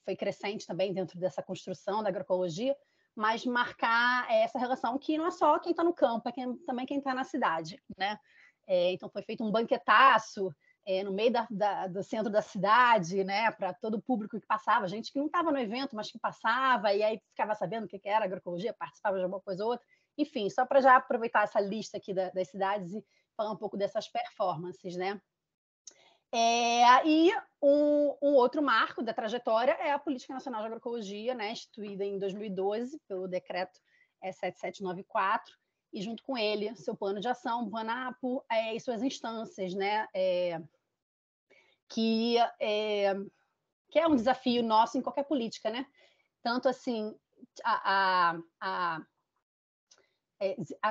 S2: foi crescente também dentro dessa construção da agroecologia, mas marcar essa relação que não é só quem está no campo, também quem está na cidade, né? Então foi feito um banquetaço no meio do centro da cidade, né, para todo o público que passava, gente que não estava no evento, mas que passava, e aí ficava sabendo o que era agroecologia, participava de alguma coisa ou outra. Enfim, só para já aproveitar essa lista aqui das cidades e falar um pouco dessas performances, né? E um outro marco da trajetória é a Política Nacional de Agroecologia, né, instituída em 2012 pelo decreto 7794, e junto com ele, seu plano de ação, o PANAPO, e suas instâncias, né, que é um desafio nosso em qualquer política, né? Tanto assim, a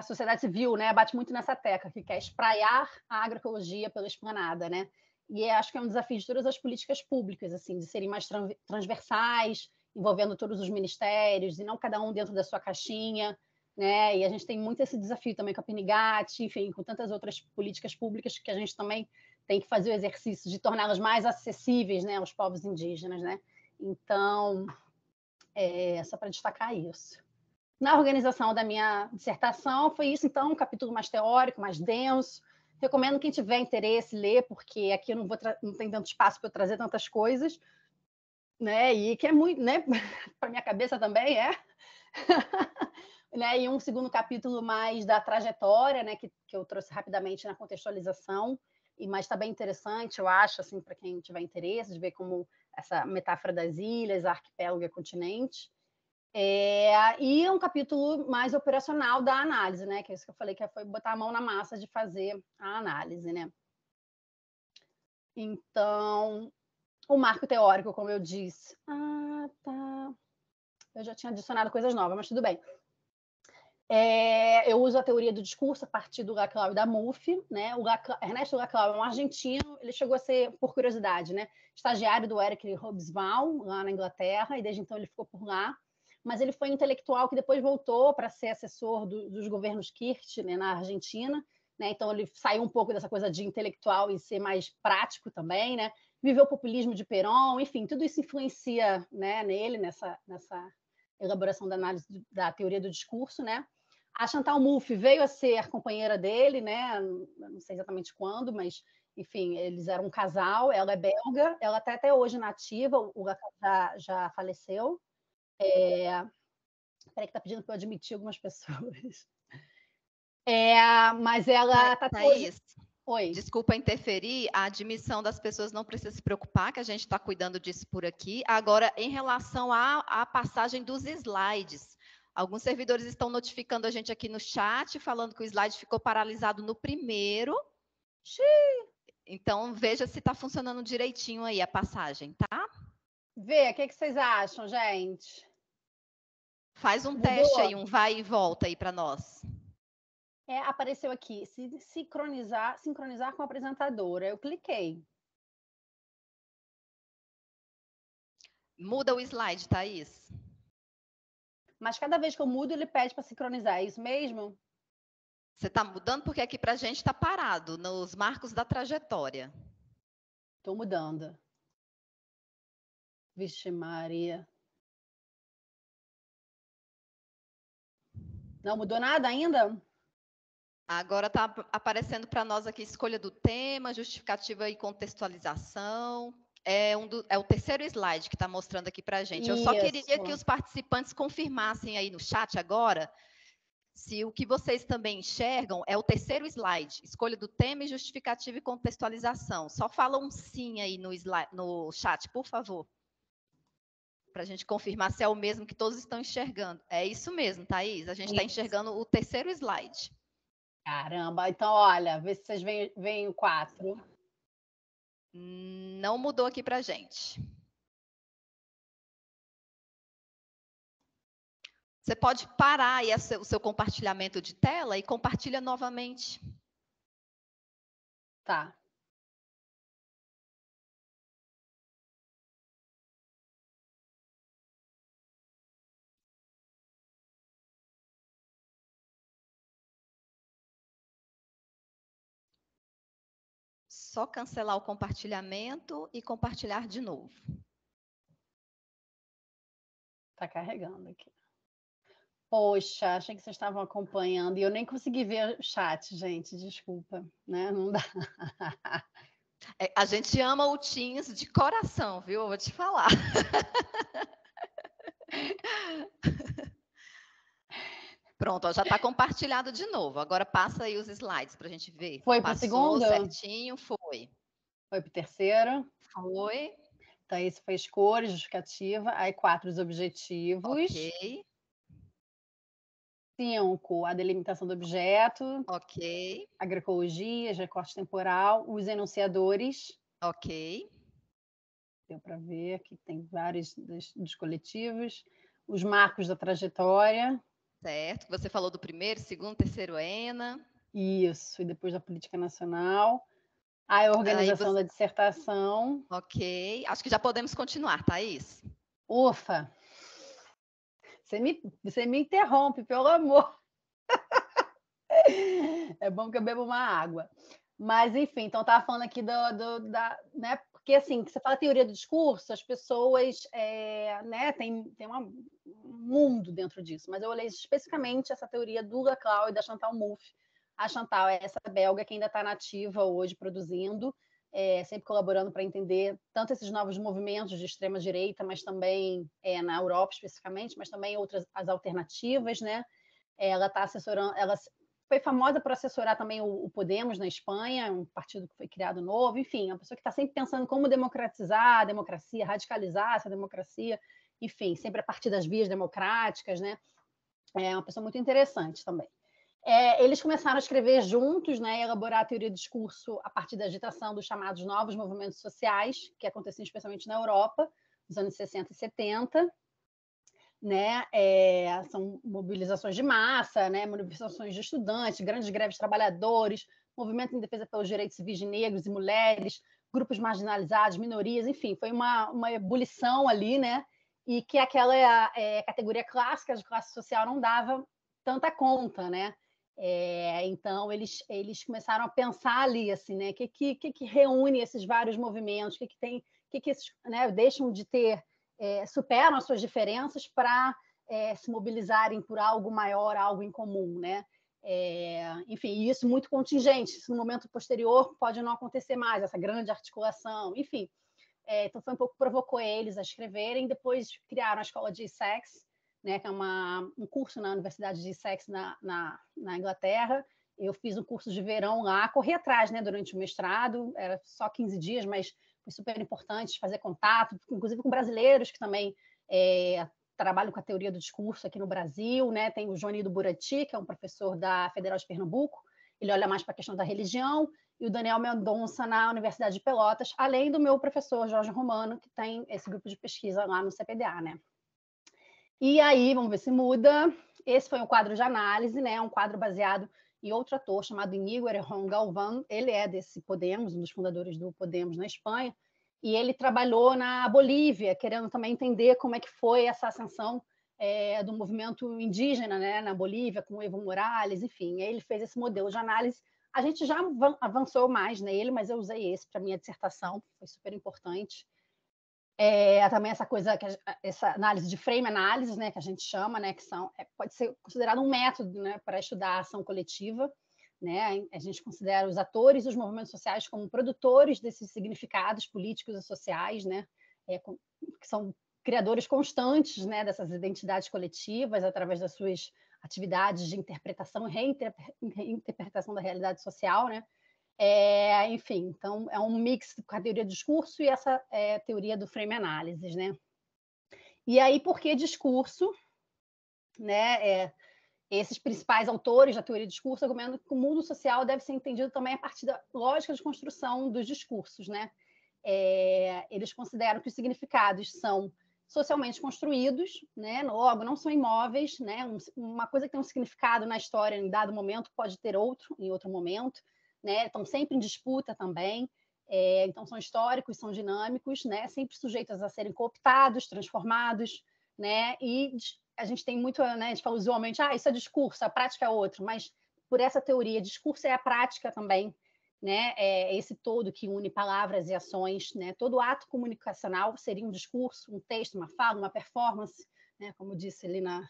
S2: sociedade civil, né, bate muito nessa tecla, que quer espraiar a agroecologia pela esplanada, né? E acho que é um desafio de todas as políticas públicas, assim, de serem mais transversais, envolvendo todos os ministérios, e não cada um dentro da sua caixinha, né? E a gente tem muito esse desafio também com a PNGAT, enfim, com tantas outras políticas públicas que a gente também tem que fazer o exercício de torná-las mais acessíveis, né, aos povos indígenas, né? Então, só para destacar isso. Na organização da minha dissertação, foi isso, então, um capítulo mais teórico, mais denso. Recomendo quem tiver interesse ler, porque aqui eu não tem tanto espaço para eu trazer tantas coisas, né? E que é muito, né? Para minha cabeça também é. Né? E um segundo capítulo mais da trajetória, né? Que eu trouxe rapidamente na contextualização, mas está bem interessante, eu acho, assim, para quem tiver interesse, de ver como essa metáfora das ilhas, arquipélago e continente. E um capítulo mais operacional da análise, né? Que é isso que eu falei, que foi botar a mão na massa de fazer a análise, né? Então, o marco teórico, como eu disse. Tá. Eu já tinha adicionado coisas novas, mas tudo bem. Eu uso a teoria do discurso a partir do Laclau e da MUF, né? Ernesto Laclau é um argentino, ele chegou a ser, por curiosidade, né, estagiário do Eric Hobsbawm, lá na Inglaterra, e desde então ele ficou por lá. Mas ele foi um intelectual que depois voltou para ser assessor dos governos Kirchner, né, na Argentina, né? Então ele saiu um pouco dessa coisa de intelectual e ser mais prático também, né? Viveu o populismo de Perón, enfim, tudo isso influencia, né, nele, nessa elaboração da análise da teoria do discurso, né? A Chantal Mouffe veio a ser companheira dele, né? Não sei exatamente quando, mas, enfim, eles eram um casal. Ela é belga, ela está até hoje nativa, o Laclau já faleceu. Peraí que está pedindo para eu admitir algumas pessoas. Mas ela está até hoje...
S1: Oi. Desculpa interferir, a admissão das pessoas não precisa se preocupar, que a gente está cuidando disso por aqui. Agora, em relação à passagem dos slides, alguns servidores estão notificando a gente aqui no chat, falando que o slide ficou paralisado no primeiro. Então, veja se está funcionando direitinho aí a passagem, tá?
S2: Vê, o que vocês acham, gente?
S1: Faz um teste aí, um vai e volta aí para nós.
S2: Apareceu aqui, sincronizar com a apresentadora. Eu cliquei.
S1: Muda o slide, Thaís.
S2: Mas cada vez que eu mudo, ele pede para sincronizar, é isso mesmo?
S1: Você está mudando porque aqui para a gente está parado, nos marcos da trajetória.
S2: Estou mudando. Vixe Maria. Não mudou nada ainda?
S1: Agora está aparecendo para nós aqui escolha do tema, justificativa e contextualização. É o terceiro slide que está mostrando aqui para a gente. Eu só queria que os participantes confirmassem aí no chat agora se o que vocês também enxergam é o terceiro slide, escolha do tema e justificativa e contextualização. Só fala um sim aí no chat, por favor. Para a gente confirmar se é o mesmo que todos estão enxergando. É isso mesmo, Thaís. A gente está enxergando o terceiro slide.
S2: Caramba, então olha, vê se vocês veem o 4.
S1: Não mudou aqui para a gente. Você pode parar aí o seu compartilhamento de tela e compartilha novamente.
S2: Tá.
S1: Só cancelar o compartilhamento e compartilhar de novo.
S2: Tá carregando aqui. Poxa, achei que vocês estavam acompanhando e eu nem consegui ver o chat, gente, desculpa, né? Não dá.
S1: A gente ama o Teams de coração, viu? Eu vou te falar. Pronto, ó, já está compartilhado de novo. Agora passa aí os slides para a gente ver.
S2: Foi para o
S1: Passou
S2: segundo?
S1: certinho, foi.
S2: Foi para o terceiro?
S1: Foi.
S2: Então, esse foi escolha, justificativa. Aí, 4, os objetivos.
S1: Ok.
S2: 5, a delimitação do objeto.
S1: Ok.
S2: Agroecologia, recorte temporal. Os enunciadores.
S1: Ok.
S2: Deu para ver que tem vários dos coletivos. Os marcos da trajetória.
S1: Certo. Você falou do primeiro, segundo, terceiro ENA.
S2: Isso, e depois da política nacional. A organização da dissertação.
S1: Ok. Acho que já podemos continuar, Thaís.
S2: Ufa! Você me interrompe, pelo amor. É bom que eu bebo uma água. Mas, enfim, então estava falando aqui né? Porque, assim, que você fala teoria do discurso, as pessoas né, tem um mundo dentro disso. Mas eu olhei especificamente essa teoria do Laclau e da Chantal Mouffe. A Chantal é essa belga que ainda está nativa hoje, produzindo, sempre colaborando para entender tanto esses novos movimentos de extrema-direita, mas também na Europa especificamente, mas também as alternativas, né? Ela está assessorando, ela foi famosa por assessorar também o Podemos na Espanha, um partido que foi criado novo, enfim, é uma pessoa que está sempre pensando como democratizar a democracia, radicalizar essa democracia, enfim, sempre a partir das vias democráticas, né? É uma pessoa muito interessante também. Eles começaram a escrever juntos, né, elaborar a teoria do discurso a partir da agitação dos chamados novos movimentos sociais, que aconteciam especialmente na Europa, nos anos 60 e 70, né? São mobilizações de massa, né? Manifestações de estudantes, grandes greves de trabalhadores, movimento em defesa pelos direitos civis de negros e mulheres, grupos marginalizados, minorias, enfim, foi uma ebulição ali, né? E que aquela categoria clássica de classe social não dava tanta conta, né? Então eles começaram a pensar ali, assim, né? Que reúne esses vários movimentos, que tem, que esses, né, deixam de ter superam as suas diferenças para se mobilizarem por algo maior, algo em comum, né? Enfim, isso muito contingente. Isso no momento posterior pode não acontecer mais, essa grande articulação, enfim. Então foi um pouco que provocou eles a escreverem. Depois criaram a escola de Essex, né? Que é um curso na Universidade de Essex na Inglaterra. Eu fiz um curso de verão lá, corri atrás, né? Durante o mestrado, era só 15 dias, mas foi super importante fazer contato, inclusive com brasileiros que também trabalham com a teoria do discurso aqui no Brasil, né? Tem o Joanido Burati, que é um professor da Federal de Pernambuco, ele olha mais para a questão da religião, e o Daniel Mendonça na Universidade de Pelotas, além do meu professor Jorge Romano, que tem esse grupo de pesquisa lá no CPDA, né? E aí, vamos ver se muda. Esse foi um quadro de análise, né? Um quadro baseado em outro ator chamado Íñigo Errejón Galván. Ele é desse Podemos, um dos fundadores do Podemos na Espanha, e ele trabalhou na Bolívia, querendo também entender como é que foi essa ascensão do movimento indígena, né, na Bolívia, com o Evo Morales, enfim. Aí ele fez esse modelo de análise. A gente já avançou mais nele, mas eu usei esse para minha dissertação, foi super importante. Também essa coisa, essa análise de frame analysis, né, que a gente chama, né, que pode ser considerado um método, né, para estudar a ação coletiva, né? A gente considera os atores e os movimentos sociais como produtores desses significados políticos e sociais, né, que são criadores constantes, né, dessas identidades coletivas através das suas atividades de interpretação e reinterpretação da realidade social, né? Enfim, então é um mix com a teoria do discurso e essa teoria do frame analysis, né? E aí, por que discurso? Né? Esses principais autores da teoria do discurso argumentam que o mundo social deve ser entendido também a partir da lógica de construção dos discursos, né? Eles consideram que os significados são socialmente construídos, né? Logo, não são imóveis, né? Uma coisa que tem um significado na história em dado momento pode ter outro em outro momento, né? Estão sempre em disputa também. Então são históricos, são dinâmicos, né? Sempre sujeitos a serem cooptados, transformados, né? E a gente tem muito, né? A gente fala usualmente, isso é discurso, a prática é outro, mas por essa teoria, discurso é a prática também, né? Esse todo que une palavras e ações, né? Todo ato comunicacional seria um discurso, um texto, uma fala, uma performance, né? Como disse ali no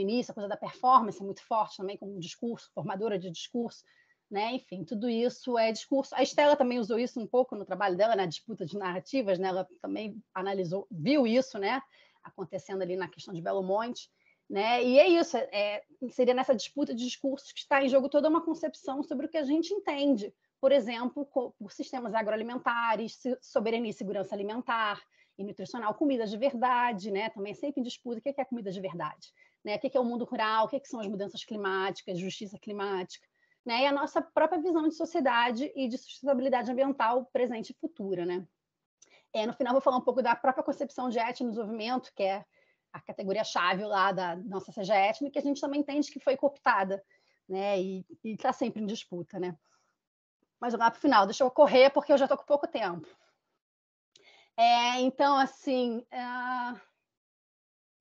S2: início, a coisa da performance é muito forte também, como um discurso, formadora de discurso, né? Enfim, tudo isso é discurso. A Estela também usou isso um pouco no trabalho dela, na disputa de narrativas, né? Ela também analisou, viu isso, né? Acontecendo ali na questão de Belo Monte, né? E é isso, seria nessa disputa de discursos que está em jogo toda uma concepção sobre o que a gente entende, por exemplo, por sistemas agroalimentares, soberania e segurança alimentar e nutricional, comida de verdade, né? Também sempre em disputa, o que é comida de verdade? Né? O que é o mundo rural, o que são as mudanças climáticas, justiça climática, né? E a nossa própria visão de sociedade e de sustentabilidade ambiental presente e futura, né? No final, vou falar um pouco da própria concepção de ética no desenvolvimento, que é a categoria-chave lá da nossa CGE étnica, que a gente também entende que foi cooptada, né? E está sempre em disputa, né? Mas lá para o final, deixa eu correr, porque eu já estou com pouco tempo. Então, assim,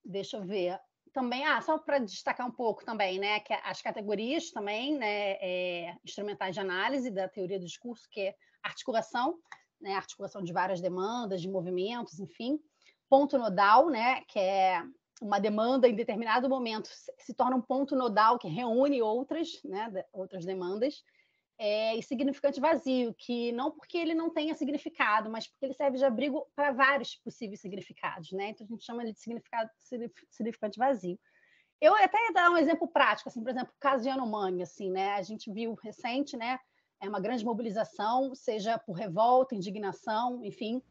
S2: deixa eu ver. Também, só para destacar um pouco também, né? Que as categorias também, né? Instrumentais de análise da teoria do discurso, que é articulação, né? Articulação de várias demandas, de movimentos, enfim. Ponto nodal, né? Que é uma demanda em determinado momento se torna um ponto nodal que reúne outras, né? Outras demandas. E significante vazio, que não porque ele não tenha significado, mas porque ele serve de abrigo para vários possíveis significados, né? Então a gente chama ele de significante vazio. Eu até ia dar um exemplo prático, assim, por exemplo, o caso de Yanomami, assim, né? A gente viu recente, né? É uma grande mobilização, seja por revolta, indignação, enfim,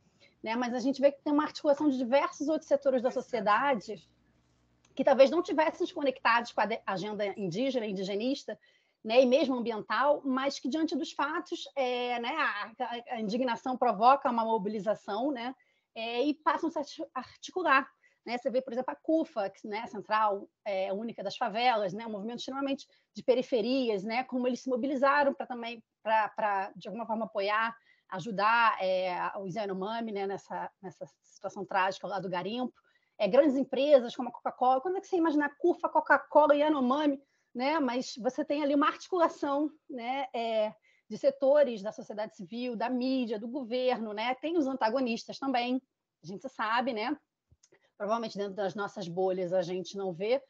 S2: né? Mas a gente vê que tem uma articulação de diversos outros setores da sociedade que talvez não tivessem conectados com a agenda indígena, indigenista, né, e mesmo ambiental, mas que, diante dos fatos, né, a indignação provoca uma mobilização, né, e passam a se articular. Né? Você vê, por exemplo, a CUFA, né, Central Única das Favelas, né, um movimento extremamente de periferias, né, como eles se mobilizaram para também, de alguma forma, apoiar, ajudar os Yanomami, né, nessa situação trágica lá do garimpo. Grandes empresas como a Coca-Cola. Quando é que você imagina a CUFA, Coca-Cola e Yanomami? Né? Mas você tem ali uma articulação, né? De setores da sociedade civil, da mídia, do governo, né? Tem os antagonistas também, a gente sabe, né? Provavelmente dentro das nossas bolhas a gente não vê,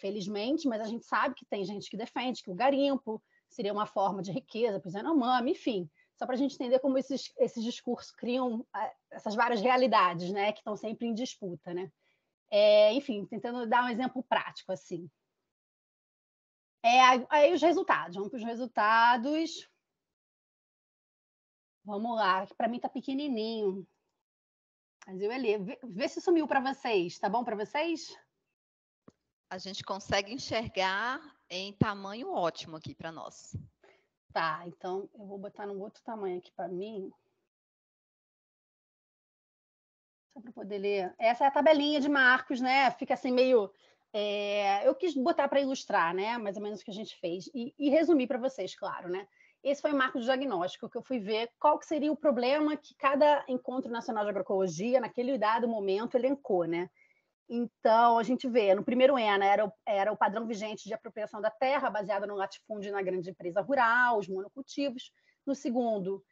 S2: felizmente, mas a gente sabe que tem gente que defende que o garimpo seria uma forma de riqueza para os Yanomami, enfim, só para a gente entender como esses discursos criam essas várias realidades, né? Que estão sempre em disputa, né? Enfim, tentando dar um exemplo prático, assim. Aí os resultados, vamos para os resultados. Vamos lá, que para mim está pequenininho. Mas eu li. Vê se sumiu para vocês. Tá bom para vocês?
S1: A gente consegue enxergar em tamanho ótimo aqui para nós.
S2: Tá, então eu vou botar num outro tamanho aqui para mim. Só para poder ler. Essa é a tabelinha de marcos, né? Fica assim meio... eu quis botar para ilustrar, né? Mais ou menos o que a gente fez. E resumir para vocês, claro, né? Esse foi o marco de diagnóstico, que eu fui ver qual que seria o problema que cada Encontro Nacional de Agroecologia, naquele dado momento, elencou, né? Então, a gente vê, no primeiro ENA, era o padrão vigente de apropriação da terra, baseado no latifúndio e na grande empresa rural, os monocultivos. No segundo,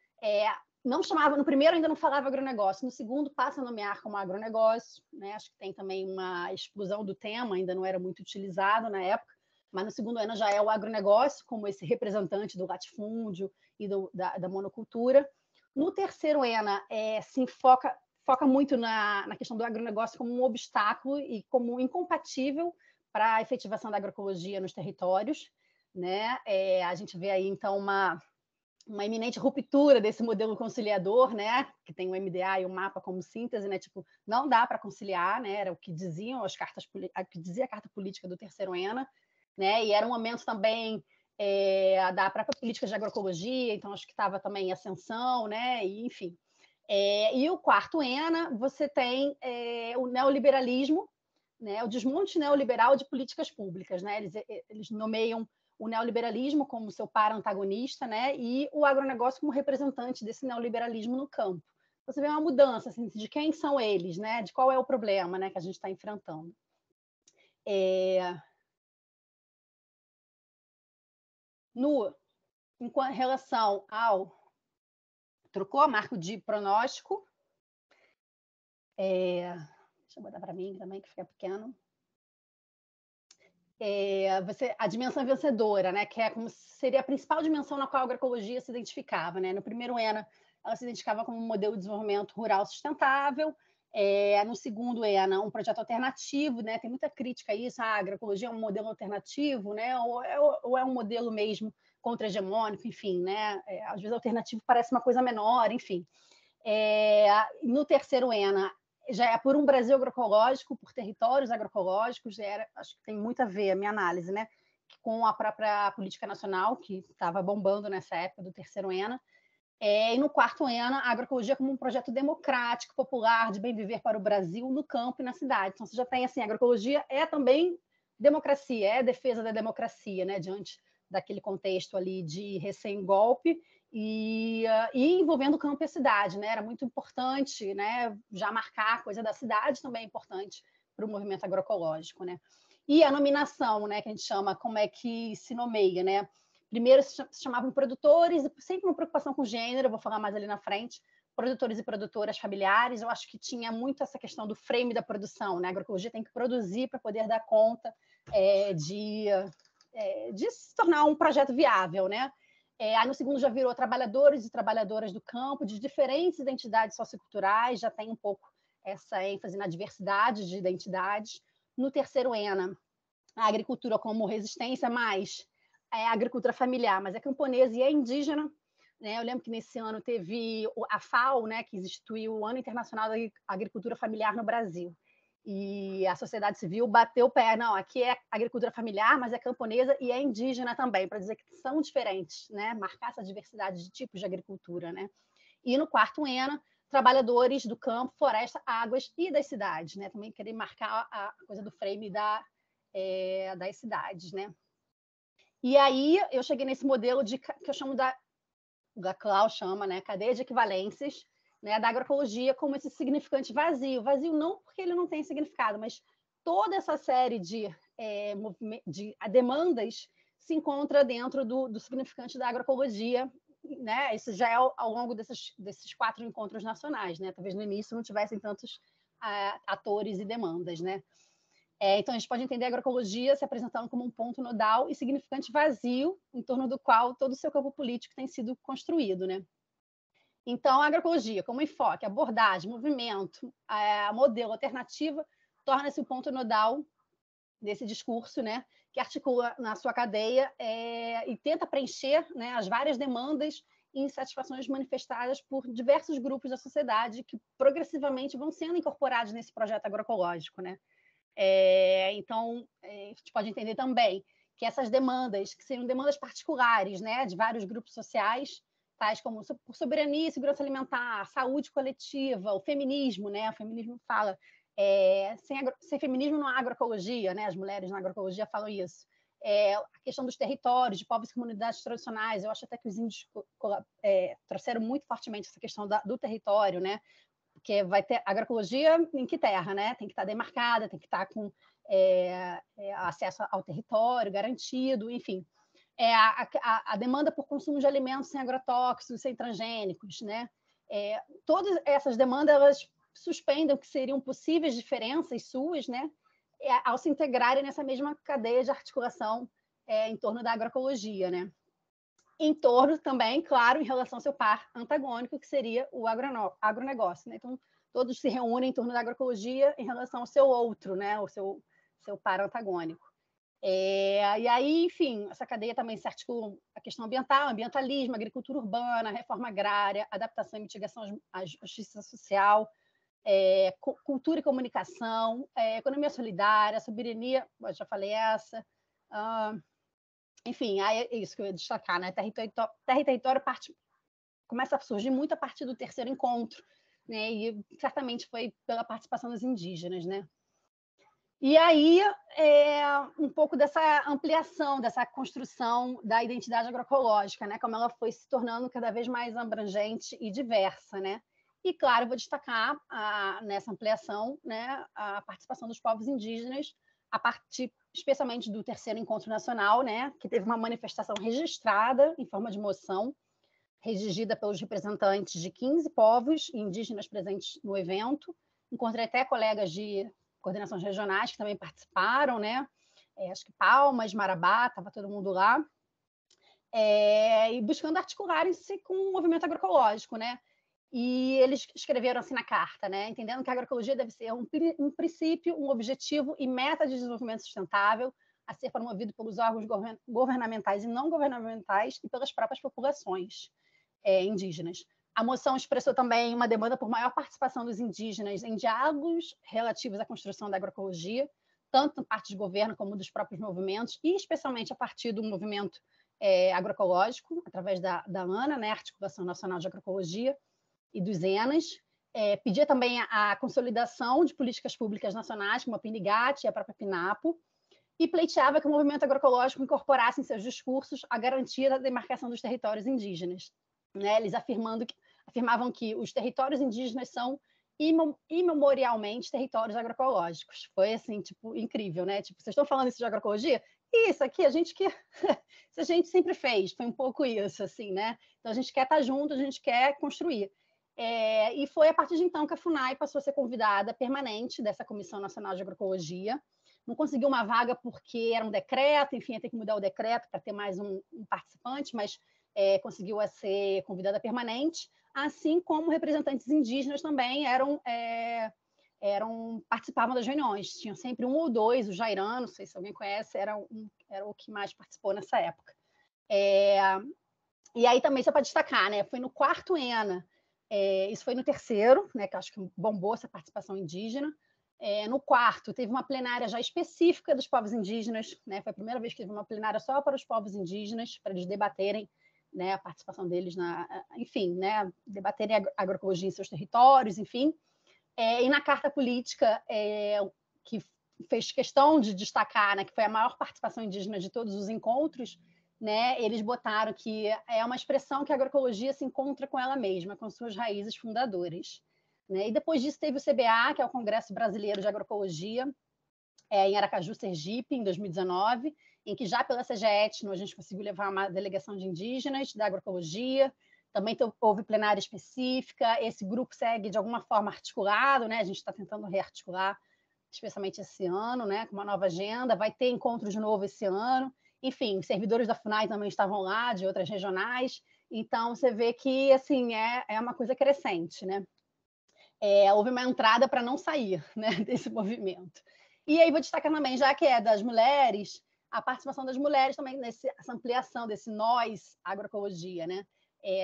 S2: não chamava, no primeiro ainda não falava agronegócio, no segundo passa a nomear como agronegócio, né? Acho que tem também uma exclusão do tema, ainda não era muito utilizado na época, mas no segundo ENA já é o agronegócio, como esse representante do latifúndio e da monocultura. No terceiro ENA, se foca muito na questão do agronegócio como um obstáculo e como incompatível para a efetivação da agroecologia nos territórios, né? A gente vê aí, então, uma iminente ruptura desse modelo conciliador, né? Que tem o MDA e o MAPA como síntese, né? Tipo, não dá para conciliar, né? Era o que diziam as cartas, que dizia a carta política do terceiro ENA, né? E era um momento também da própria política de agroecologia, então acho que estava também em ascensão, né? E, enfim. E o quarto ENA, você tem o neoliberalismo, né? O desmonte neoliberal de políticas públicas, né? Eles nomeiam o neoliberalismo como seu par antagonista, né? E o agronegócio como representante desse neoliberalismo no campo. Você vê uma mudança assim, de quem são eles, né? De qual é o problema, né, que a gente está enfrentando. Em relação ao... Trocou marco de pronóstico. Deixa eu botar para mim também, que fica pequeno. a dimensão vencedora, né? Que é como seria a principal dimensão na qual a agroecologia se identificava, né? No primeiro ENA, ela se identificava como um modelo de desenvolvimento rural sustentável. No segundo ENA, um projeto alternativo, né? Tem muita crítica a isso, a agroecologia é um modelo alternativo, né? Ou é um modelo mesmo contra-hegemônico, enfim, né? Às vezes alternativo parece uma coisa menor, enfim. No terceiro ENA, já é por um Brasil agroecológico, por territórios agroecológicos, acho que tem muito a ver a minha análise, né? Com a própria política nacional, que estava bombando nessa época do terceiro ENA. E no quarto ENA, a agroecologia como um projeto democrático, popular, de bem viver para o Brasil, no campo e na cidade. Então, você já tem, assim, a agroecologia é também democracia, é defesa da democracia, né? Diante daquele contexto ali de recém-golpe, e envolvendo o campo e a cidade, né? Era muito importante, né? Já marcar a coisa da cidade também é importante para o movimento agroecológico, né? E a nominação, né? Que a gente chama, como é que se nomeia, né? Primeiro se chamavam produtores, sempre uma preocupação com gênero, eu vou falar mais ali na frente, produtores e produtoras familiares. Eu acho que tinha muito essa questão do frame da produção, né? A agroecologia tem que produzir para poder dar conta de se tornar um projeto viável, né? Aí no segundo já virou trabalhadores e trabalhadoras do campo, de diferentes identidades socioculturais, já tem um pouco essa ênfase na diversidade de identidades. No terceiro ENA, a agricultura como resistência, mais a agricultura familiar, mas é camponesa e é indígena, né? Eu lembro que nesse ano teve a FAO, né, que instituiu o Ano Internacional da Agricultura Familiar no Brasil. E a sociedade civil bateu o pé, não, aqui é agricultura familiar, mas é camponesa e é indígena também, para dizer que são diferentes, né? Marcar essa diversidade de tipos de agricultura, né? E no quarto ENA, trabalhadores do campo, floresta, águas e das cidades, né? Também querer marcar a coisa do frame das cidades, né? E aí eu cheguei nesse modelo que eu chamo o Gaclau chama, né, cadeia de equivalências, né, da agroecologia como esse significante vazio. Vazio não porque ele não tem significado, mas toda essa série de demandas se encontra dentro do significante da agroecologia, né? Isso já é ao longo desses 4 encontros nacionais, né? Talvez no início não tivessem tantos atores e demandas, né? Então, a gente pode entender a agroecologia se apresentando como um ponto nodal e significante vazio em torno do qual todo o seu campo político tem sido construído, né? Então, a agroecologia, como enfoque, abordagem, movimento, modelo, alternativa, torna-se o ponto nodal desse discurso, né? Que articula na sua cadeia e tenta preencher, né, as várias demandas e insatisfações manifestadas por diversos grupos da sociedade que progressivamente vão sendo incorporados nesse projeto agroecológico, né? Então, a gente pode entender também que essas demandas, que seriam demandas particulares, né, de vários grupos sociais, tais como por soberania e segurança alimentar, saúde coletiva, o feminismo, né? O feminismo fala sem feminismo não há agroecologia, né? As mulheres na agroecologia falam isso. A questão dos territórios, de povos e comunidades tradicionais, eu acho até que os índios trouxeram muito fortemente essa questão do território, né? Porque vai ter agroecologia em que terra, né? Tem que estar demarcada, tem que estar com acesso ao território garantido, enfim. A demanda por consumo de alimentos sem agrotóxicos, sem transgênicos, né? Todas essas demandas elas suspendem o que seriam possíveis diferenças suas, né? Ao se integrarem nessa mesma cadeia de articulação em torno da agroecologia, né? Em torno também, claro, em relação ao seu par antagônico, que seria o agronegócio, né? Então, todos se reúnem em torno da agroecologia em relação ao seu outro, né? O seu par antagônico. E aí, enfim, essa cadeia também se articula a questão ambiental, ambientalismo, agricultura urbana, reforma agrária, adaptação e mitigação à justiça social, cultura e comunicação, economia solidária, soberania, eu já falei essa, enfim, é isso que eu ia destacar, né? Terra e território começa a surgir muito a partir do terceiro encontro, né? E certamente foi pela participação dos indígenas, né? E aí, um pouco dessa ampliação, dessa construção da identidade agroecológica, né? Como ela foi se tornando cada vez mais abrangente e diversa, né? E, claro, vou destacar nessa ampliação, né, a participação dos povos indígenas, a partir especialmente do terceiro encontro nacional, né, que teve uma manifestação registrada em forma de moção, redigida pelos representantes de 15 povos indígenas presentes no evento. Encontrei até colegas de coordenações regionais que também participaram, né? acho que Palmas, Marabá, estava todo mundo lá, e buscando articularem-se com o movimento agroecológico, né? E eles escreveram assim na carta, né? Entendendo que a agroecologia deve ser um princípio, um objetivo e meta de desenvolvimento sustentável a ser promovido pelos órgãos governamentais e não governamentais e pelas próprias populações indígenas. A moção expressou também uma demanda por maior participação dos indígenas em diálogos relativos à construção da agroecologia, tanto na parte de governo como dos próprios movimentos, e especialmente a partir do movimento agroecológico, através da ANA, né, Articulação Nacional de Agroecologia, e dos ENAs. Pedia também a consolidação de políticas públicas nacionais, como a PNGAT e a própria PNAPO, e pleiteava que o movimento agroecológico incorporasse em seus discursos a garantia da demarcação dos territórios indígenas. Né? Eles afirmavam que os territórios indígenas são imemorialmente territórios agroecológicos. Foi assim, tipo, incrível, né? Tipo, vocês estão falando isso de agroecologia? Isso aqui, a gente sempre fez, foi um pouco isso, assim, né? Então a gente quer estar junto, a gente quer construir. E foi a partir de então que a FUNAI passou a ser convidada permanente dessa Comissão Nacional de Agroecologia. Não conseguiu uma vaga porque era um decreto, enfim, ia ter que mudar o decreto para ter mais um participante, mas conseguiu ser convidada permanente, assim como representantes indígenas também participavam das reuniões. Tinham sempre um ou dois, o Jairan, não sei se alguém conhece, era o que mais participou nessa época. E aí também, só para destacar, né, foi no quarto ENA, isso foi no terceiro, né, que acho que bombou essa participação indígena. No quarto, teve uma plenária já específica dos povos indígenas, né, foi a primeira vez que teve uma plenária só para os povos indígenas, para eles debaterem, né, a participação deles, enfim, né, debaterem a agroecologia em seus territórios, enfim. E na carta política, que fez questão de destacar, né, que foi a maior participação indígena de todos os encontros, né, eles botaram que é uma expressão que a agroecologia se encontra com ela mesma, com suas raízes fundadoras. Né? E depois disso teve o CBA, que é o Congresso Brasileiro de Agroecologia, em Aracaju, Sergipe, em 2019, em que já pela CGE Etno a gente conseguiu levar uma delegação de indígenas da agroecologia. Também houve plenária específica. Esse grupo segue de alguma forma articulado, né? A gente está tentando rearticular, especialmente esse ano, né? Com uma nova agenda. Vai ter encontro de novo esse ano. Enfim, os servidores da FUNAI também estavam lá, de outras regionais. Então, você vê que assim, é uma coisa crescente, né? Houve uma entrada para não sair, né, desse movimento. E aí vou destacar também, já que é das mulheres, a participação das mulheres também nessa ampliação desse nós agroecologia, né?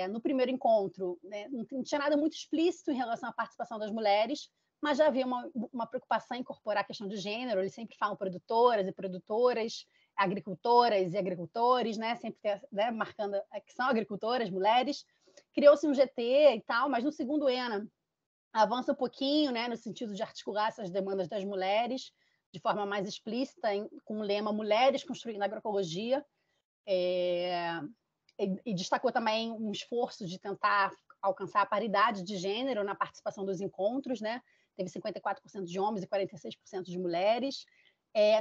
S2: No primeiro encontro, né, não tinha nada muito explícito em relação à participação das mulheres, mas já havia uma preocupação em incorporar a questão de gênero. Eles sempre falam produtoras e produtoras, agricultoras e agricultores, né? Sempre né, marcando que são agricultoras, mulheres. Criou-se um GT e tal, mas no segundo ENA avança um pouquinho, né, no sentido de articular essas demandas das mulheres de forma mais explícita, com o lema Mulheres Construindo a Agroecologia, e destacou também um esforço de tentar alcançar a paridade de gênero na participação dos encontros, né? Teve 54% de homens e 46% de mulheres.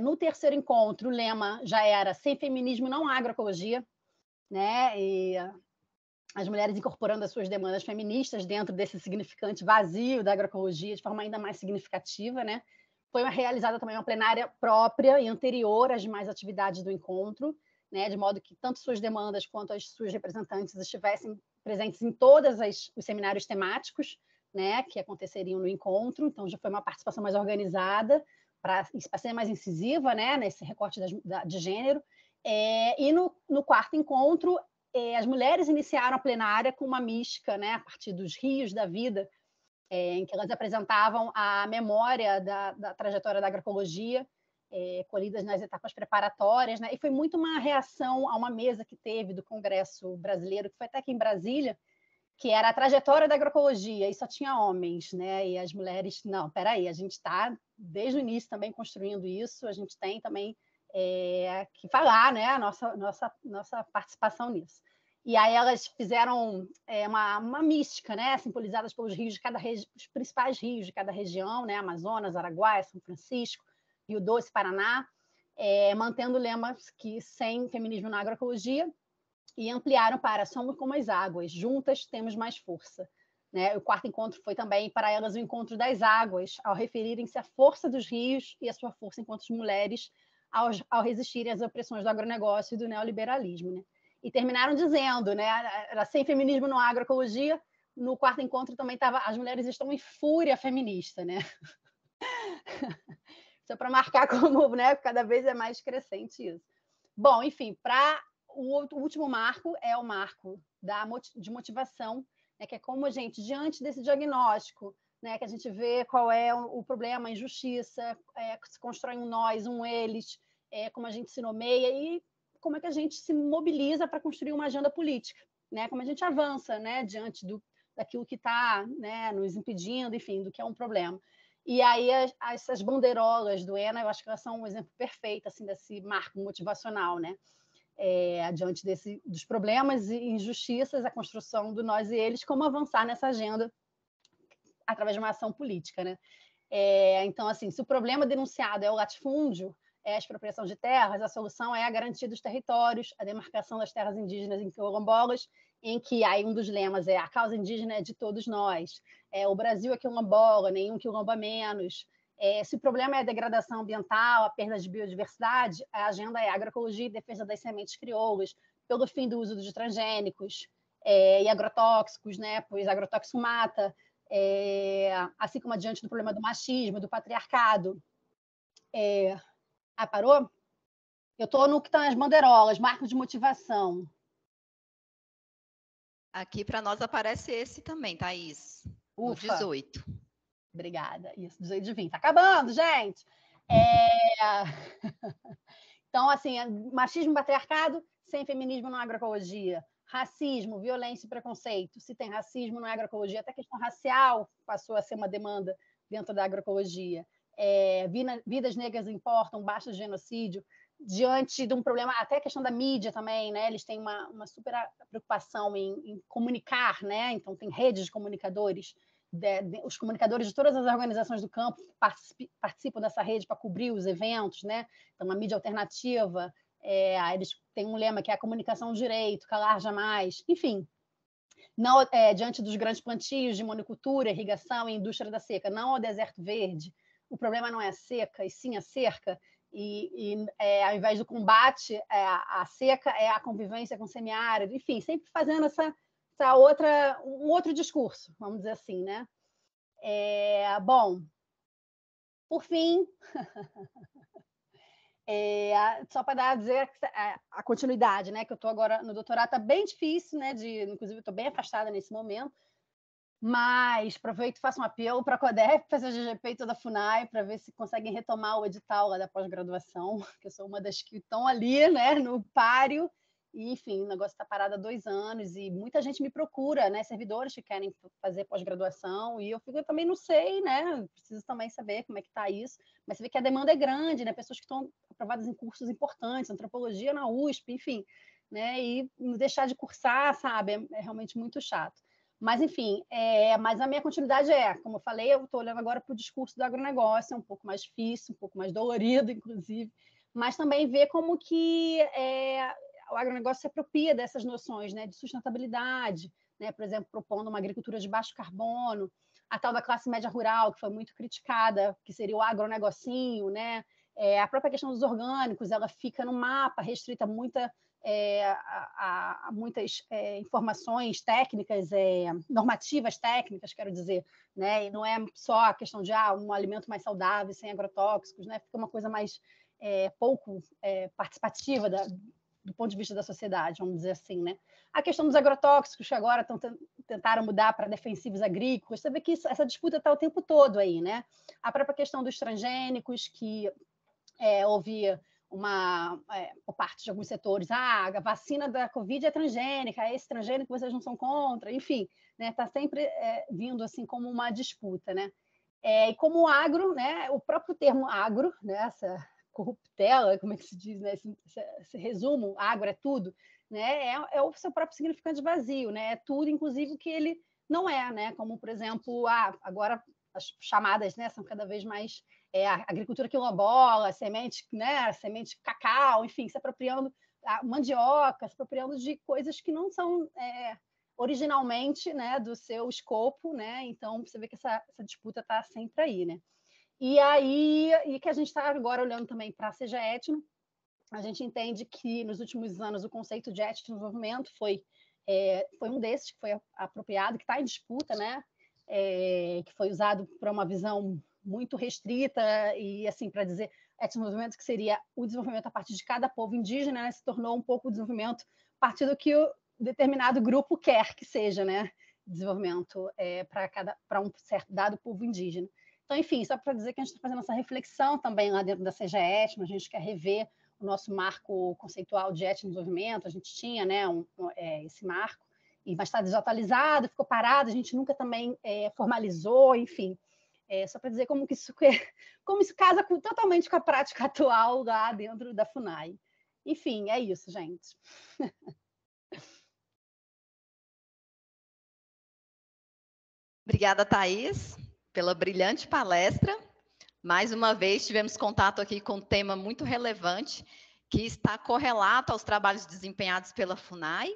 S2: No terceiro encontro, o lema já era Sem feminismo não há agroecologia, né? E as mulheres incorporando as suas demandas feministas dentro desse significante vazio da agroecologia de forma ainda mais significativa, né? Foi realizada também uma plenária própria e anterior às demais atividades do encontro, né? De modo que tanto suas demandas quanto as suas representantes estivessem presentes em todos os seminários temáticos, né? Que aconteceriam no encontro. Então já foi uma participação mais organizada para ser mais incisiva, né? Nesse recorte de gênero. E no quarto encontro as mulheres iniciaram a plenária com uma mística, né, a partir dos rios da vida, em que elas apresentavam a memória da trajetória da agroecologia, colhidas nas etapas preparatórias, né, e foi muito uma reação a uma mesa que teve do Congresso Brasileiro, que foi até aqui em Brasília, que era a trajetória da agroecologia, e só tinha homens, né, e as mulheres, não, peraí, a gente está desde o início também construindo isso, a gente tem também que falar, né, a nossa participação nisso. E aí elas fizeram uma mística, né, simbolizadas pelos rios de os principais rios de cada região, né, Amazonas, Araguaia, São Francisco, Rio Doce, Paraná, mantendo lemas que sem feminismo na agroecologia, e ampliaram para somos como as águas, juntas temos mais força. Né? O quarto encontro foi também para elas o encontro das águas, ao referirem-se à força dos rios e à sua força enquanto mulheres, ao resistirem às opressões do agronegócio e do neoliberalismo, né? E terminaram dizendo, né, era sem feminismo no agroecologia. No quarto encontro também estava as mulheres estão em fúria feminista, né? Só para marcar como, né, cada vez é mais crescente isso. Bom, enfim, para o último marco é o marco de motivação, né, que é como a gente, diante desse diagnóstico, né, que a gente vê qual é o problema, a injustiça, se constrói um nós, um eles, como a gente se nomeia e como é que a gente se mobiliza para construir uma agenda política, né, como a gente avança, né, diante daquilo que está, né, nos impedindo, enfim, do que é um problema. E aí essas bandeirolas do ENA, eu acho que elas são um exemplo perfeito assim, desse marco motivacional, né? Diante dos problemas e injustiças, a construção do nós e eles, como avançar nessa agenda através de uma ação política, né? Então, assim, se o problema denunciado é o latifúndio, é a expropriação de terras, a solução é a garantia dos territórios, a demarcação das terras indígenas em quilombolas, em que aí um dos lemas é a causa indígena é de todos nós, o Brasil é quilombola, nenhum quilombo a menos. Se o problema é a degradação ambiental, a perda de biodiversidade, a agenda é a agroecologia e defesa das sementes crioulas, pelo fim do uso de transgênicos e agrotóxicos, né? Pois agrotóxico mata, assim como adiante do problema do machismo, do patriarcado. Parou? Eu estou no que estão as bandeirolas, marcos de motivação.
S1: Aqui para nós aparece esse também, Thaís. O 18.
S2: Obrigada. Isso, 18 de 20. Está acabando, gente! Então, assim, machismo, patriarcado, sem feminismo na agroecologia. Racismo, violência e preconceito. Se tem racismo na agroecologia, até a questão racial passou a ser uma demanda dentro da agroecologia. Vidas negras importam, basta genocídio. Diante de um problema, até a questão da mídia também, né? Eles têm uma super preocupação em comunicar, né? Então, tem redes de comunicadores, os comunicadores de todas as organizações do campo participam dessa rede para cobrir os eventos, né? Então, uma mídia alternativa, eles têm um lema que é a comunicação do direito, calar jamais, enfim. Não, diante dos grandes plantios de monocultura, irrigação e indústria da seca, não ao deserto verde. O problema não é a seca, e sim a cerca. Ao invés do combate à seca, é a convivência com o semiárido. Enfim, sempre fazendo um outro discurso, vamos dizer assim, né? Bom, por fim, só para dizer a continuidade, né? Que eu estou agora no doutorado, está bem difícil, né? Inclusive, estou bem afastada nesse momento, mas aproveito e faço um apelo para a CODEP, para a GGP e toda a FUNAI, para ver se conseguem retomar o edital lá da pós-graduação, que eu sou uma das que estão ali, né? No páreo. E, enfim, o negócio está parado há 2 anos e muita gente me procura, né? Servidores que querem fazer pós-graduação e eu também não sei, né? Preciso também saber como é que está isso. Mas você vê que a demanda é grande, né? Pessoas que estão aprovadas em cursos importantes, antropologia na USP, enfim, né? E deixar de cursar, sabe? É realmente muito chato. Mas, enfim, mas a minha continuidade como eu falei, eu estou olhando agora para o discurso do agronegócio, é um pouco mais difícil, um pouco mais dolorido, inclusive, mas também ver como que o agronegócio se apropria dessas noções, né, de sustentabilidade, né, por exemplo, propondo uma agricultura de baixo carbono, a tal da classe média rural, que foi muito criticada, que seria o agronegocinho, né? A própria questão dos orgânicos, ela fica no mapa, restrita a muitas informações técnicas, normativas técnicas, quero dizer, né? E não é só a questão de um alimento mais saudável, sem agrotóxicos, né? Fica uma coisa mais pouco participativa do ponto de vista da sociedade, vamos dizer assim, né? A questão dos agrotóxicos, que agora tentaram mudar para defensivos agrícolas, você vê que essa disputa está o tempo todo aí, né? A própria questão dos transgênicos, que houve por parte de alguns setores, a vacina da Covid é transgênica, esse transgênico vocês não são contra, enfim, né? Está sempre vindo assim como uma disputa, né? E como o agro, né? O próprio termo agro, né? Essa corruptela, como é que se diz, né? Esse resumo, agro é tudo, né? É o seu próprio significante vazio, né? É tudo, inclusive, o que ele não é, né? Como, por exemplo, agora as chamadas, né, são cada vez mais a agricultura quilombola, semente, né? Semente cacau, enfim, se apropriando a mandioca, se apropriando de coisas que não são originalmente, né, do seu escopo, né? Então você vê que essa disputa está sempre aí, né? E aí e que a gente está agora olhando também para a Seja Etno. A gente entende que, nos últimos anos, o conceito de etnodesenvolvimento foi um desses que foi apropriado, que está em disputa, né? Que foi usado para uma visão muito restrita e, assim, para dizer etnodesenvolvimento, que seria o desenvolvimento a partir de cada povo indígena, né? Se tornou um pouco o desenvolvimento a partir do que o determinado grupo quer que seja, né? Desenvolvimento para um certo dado povo indígena. Então, enfim, só para dizer que a gente está fazendo essa reflexão também lá dentro da Seja Etno, a gente quer rever o nosso marco conceitual de etnodesenvolvimento. A gente tinha, né, esse marco, mas está desatualizado, ficou parado, a gente nunca também formalizou, enfim. Só para dizer como isso casa totalmente com a prática atual lá dentro da FUNAI. Enfim, é isso, gente.
S1: Obrigada, Thaís, pela brilhante palestra. Mais uma vez, tivemos contato aqui com um tema muito relevante, que está correlato aos trabalhos desempenhados pela FUNAI.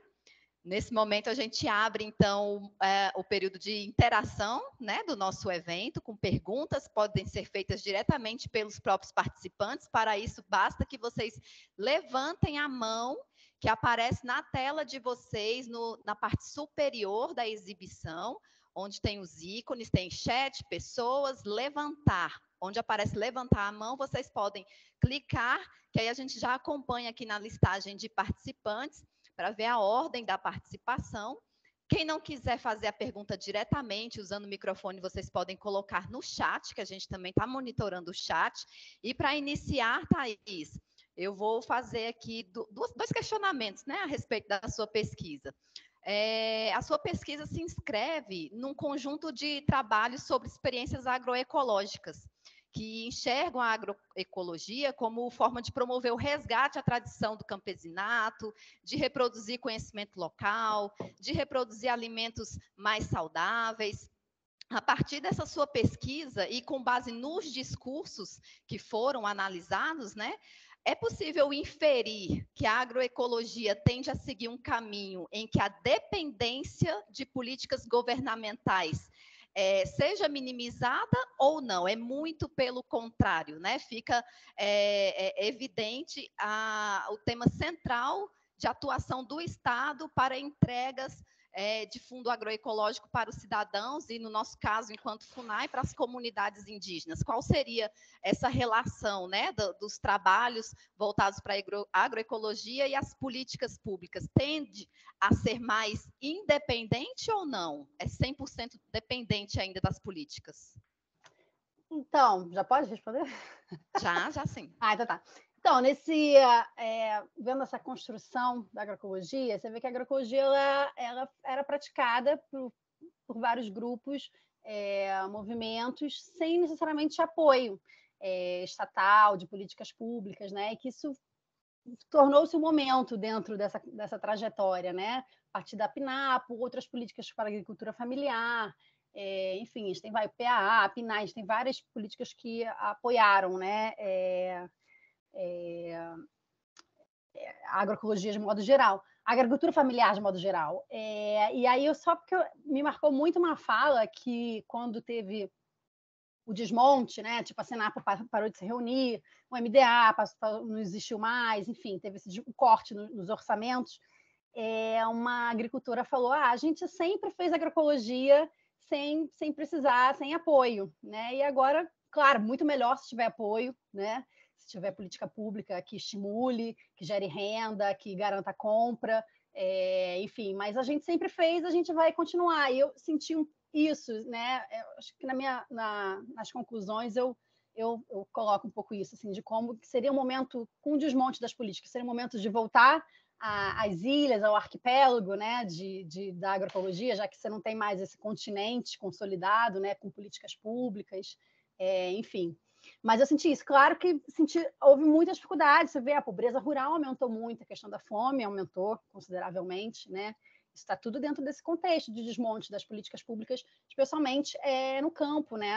S1: Nesse momento, a gente abre, então, o período de interação, né, do nosso evento, com perguntas, podem ser feitas diretamente pelos próprios participantes. Para isso, basta que vocês levantem a mão, que aparece na tela de vocês, na parte superior da exibição, onde tem os ícones, tem chat, pessoas, levantar. Onde aparece levantar a mão, vocês podem clicar, que aí a gente já acompanha aqui na listagem de participantes, para ver a ordem da participação. Quem não quiser fazer a pergunta diretamente, usando o microfone, vocês podem colocar no chat, que a gente também está monitorando o chat. E para iniciar, Thaís, eu vou fazer aqui dois questionamentos, né, a respeito da sua pesquisa. A sua pesquisa se inscreve num conjunto de trabalhos sobre experiências agroecológicas, que enxergam a agroecologia como forma de promover o resgate à tradição do campesinato, de reproduzir conhecimento local, de reproduzir alimentos mais saudáveis. A partir dessa sua pesquisa e com base nos discursos que foram analisados, né, é possível inferir que a agroecologia tende a seguir um caminho em que a dependência de políticas governamentais seja minimizada ou não, é muito pelo contrário, né? Fica evidente o tema central de atuação do Estado para entregas de fundo agroecológico para os cidadãos e, no nosso caso, enquanto FUNAI, para as comunidades indígenas. Qual seria essa relação, né, dos trabalhos voltados para a agroecologia e as políticas públicas? Tende a ser mais independente ou não? É 100% dependente ainda das políticas?
S2: Então, já pode responder?
S1: Já sim.
S2: Então tá. Então, vendo essa construção da agroecologia, você vê que a agroecologia ela era praticada por vários grupos, movimentos, sem necessariamente apoio estatal, de políticas públicas, né? E que isso tornou-se um momento dentro dessa trajetória, né? A partir da PNAPO, outras políticas para a agricultura familiar, enfim, a gente tem o PAA, a PNAE, a gente tem várias políticas que apoiaram, né? A agroecologia de modo geral, a agricultura familiar de modo geral. E aí, porque me marcou muito uma fala que, quando teve o desmonte, né? Tipo, a Senapo parou de se reunir, o MDA não existiu mais, enfim, teve esse corte nos orçamentos. Uma agricultora falou: a gente sempre fez agroecologia sem precisar, sem apoio, né? E agora, claro, muito melhor se tiver apoio, né? Se tiver política pública que estimule, que gere renda, que garanta a compra, enfim, mas a gente sempre fez, a gente vai continuar. E eu senti isso, né? Acho que nas conclusões eu coloco um pouco isso, assim, de como seria um momento, com o desmonte das políticas, seria um momento de voltar às ilhas, ao arquipélago, né, da agroecologia, já que você não tem mais esse continente consolidado, né, com políticas públicas, enfim. Mas eu senti isso. Claro que houve muitas dificuldades. Você vê, a pobreza rural aumentou muito, a questão da fome aumentou consideravelmente, né? Isso está tudo dentro desse contexto de desmonte das políticas públicas, especialmente no campo, né?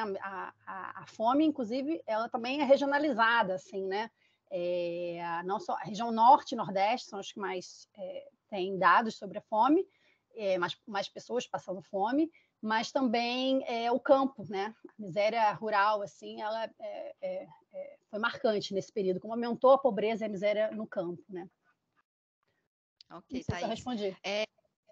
S2: A fome, inclusive, ela também é regionalizada, assim, né? Não só a região norte e nordeste são as que mais têm dados sobre a fome, mais pessoas passando fome, mas também o campo, né? A miséria rural, assim, ela foi marcante nesse período, como aumentou a pobreza e a miséria no campo, né?
S1: Ok,
S2: Não sei se eu
S1: Thaís.
S2: respondi.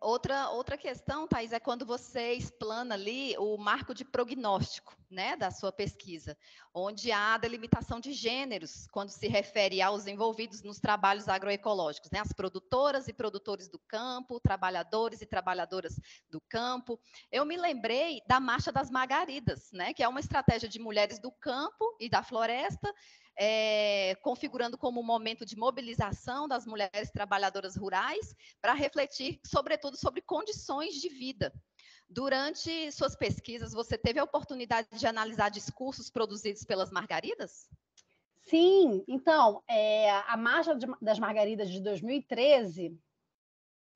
S1: Outra questão, Thaís, é quando você explana ali o marco de prognóstico, né, da sua pesquisa, onde há a delimitação de gêneros, quando se refere aos envolvidos nos trabalhos agroecológicos, né, as produtoras e produtores do campo, trabalhadores e trabalhadoras do campo. Eu me lembrei da Marcha das Margaridas, né, que é uma estratégia de mulheres do campo e da floresta, configurando como um momento de mobilização das mulheres trabalhadoras rurais para refletir, sobretudo, sobre condições de vida. Durante suas pesquisas, você teve a oportunidade de analisar discursos produzidos pelas Margaridas?
S2: Sim, então, a Marcha das Margaridas de 2013,